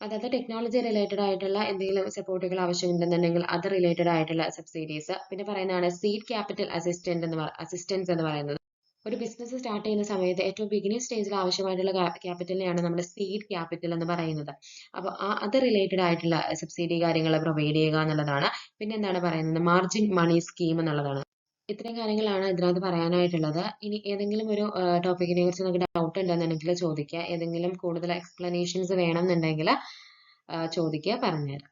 അതായത് ടെക്നോളജി റിലേറ്റഡ് ആയിട്ടുള്ള എന്തെങ്കിലും സപ്പോർട്ടുകൾ ആവശ്യമുണ്ടെന്നുണ്ടെങ്കിൽ അത് റിലേറ്റഡ് ആയിട്ടുള്ള സബ്സിഡീസ്. പിന്നെ പറയുന്നതാണ് സീഡ് ക്യാപിറ്റൽ അസിസ്റ്റൻസ് എന്ന് പറയുന്നത്. ഒരു ബിസിനസ് സ്റ്റാർട്ട് ചെയ്യുന്ന സമയത്ത് ഏറ്റവും ബിഗിനിങ് സ്റ്റേജിൽ ആവശ്യമായിട്ടുള്ള ക്യാപിറ്റലിനെയാണ് നമ്മൾ സീഡ് ക്യാപിറ്റൽ എന്ന് പറയുന്നത്. അപ്പോൾ അത് റിലേറ്റഡ് ആയിട്ടുള്ള സബ്സിഡി കാര്യങ്ങൾ പ്രൊവൈഡ് ചെയ്യുക എന്നുള്ളതാണ്. പിന്നെ എന്താണ് പറയുന്നത്, മാർജിൻ മണി സ്കീം എന്നുള്ളതാണ്. ഇത്രയും കാര്യങ്ങളാണ് ഇതിനകത്ത് പറയാനായിട്ടുള്ളത്. ഇനി ഏതെങ്കിലും ഒരു ടോപ്പിക്കിനെ കുറിച്ച് നിങ്ങൾക്ക് ഡൗട്ട് ഉണ്ടെന്നുണ്ടെങ്കിൽ ചോദിക്കുക. ഏതെങ്കിലും കൂടുതൽ എക്സ്പ്ലനേഷൻസ് വേണമെന്നുണ്ടെങ്കിൽ ചോദിക്കുക, പറഞ്ഞുതരാം.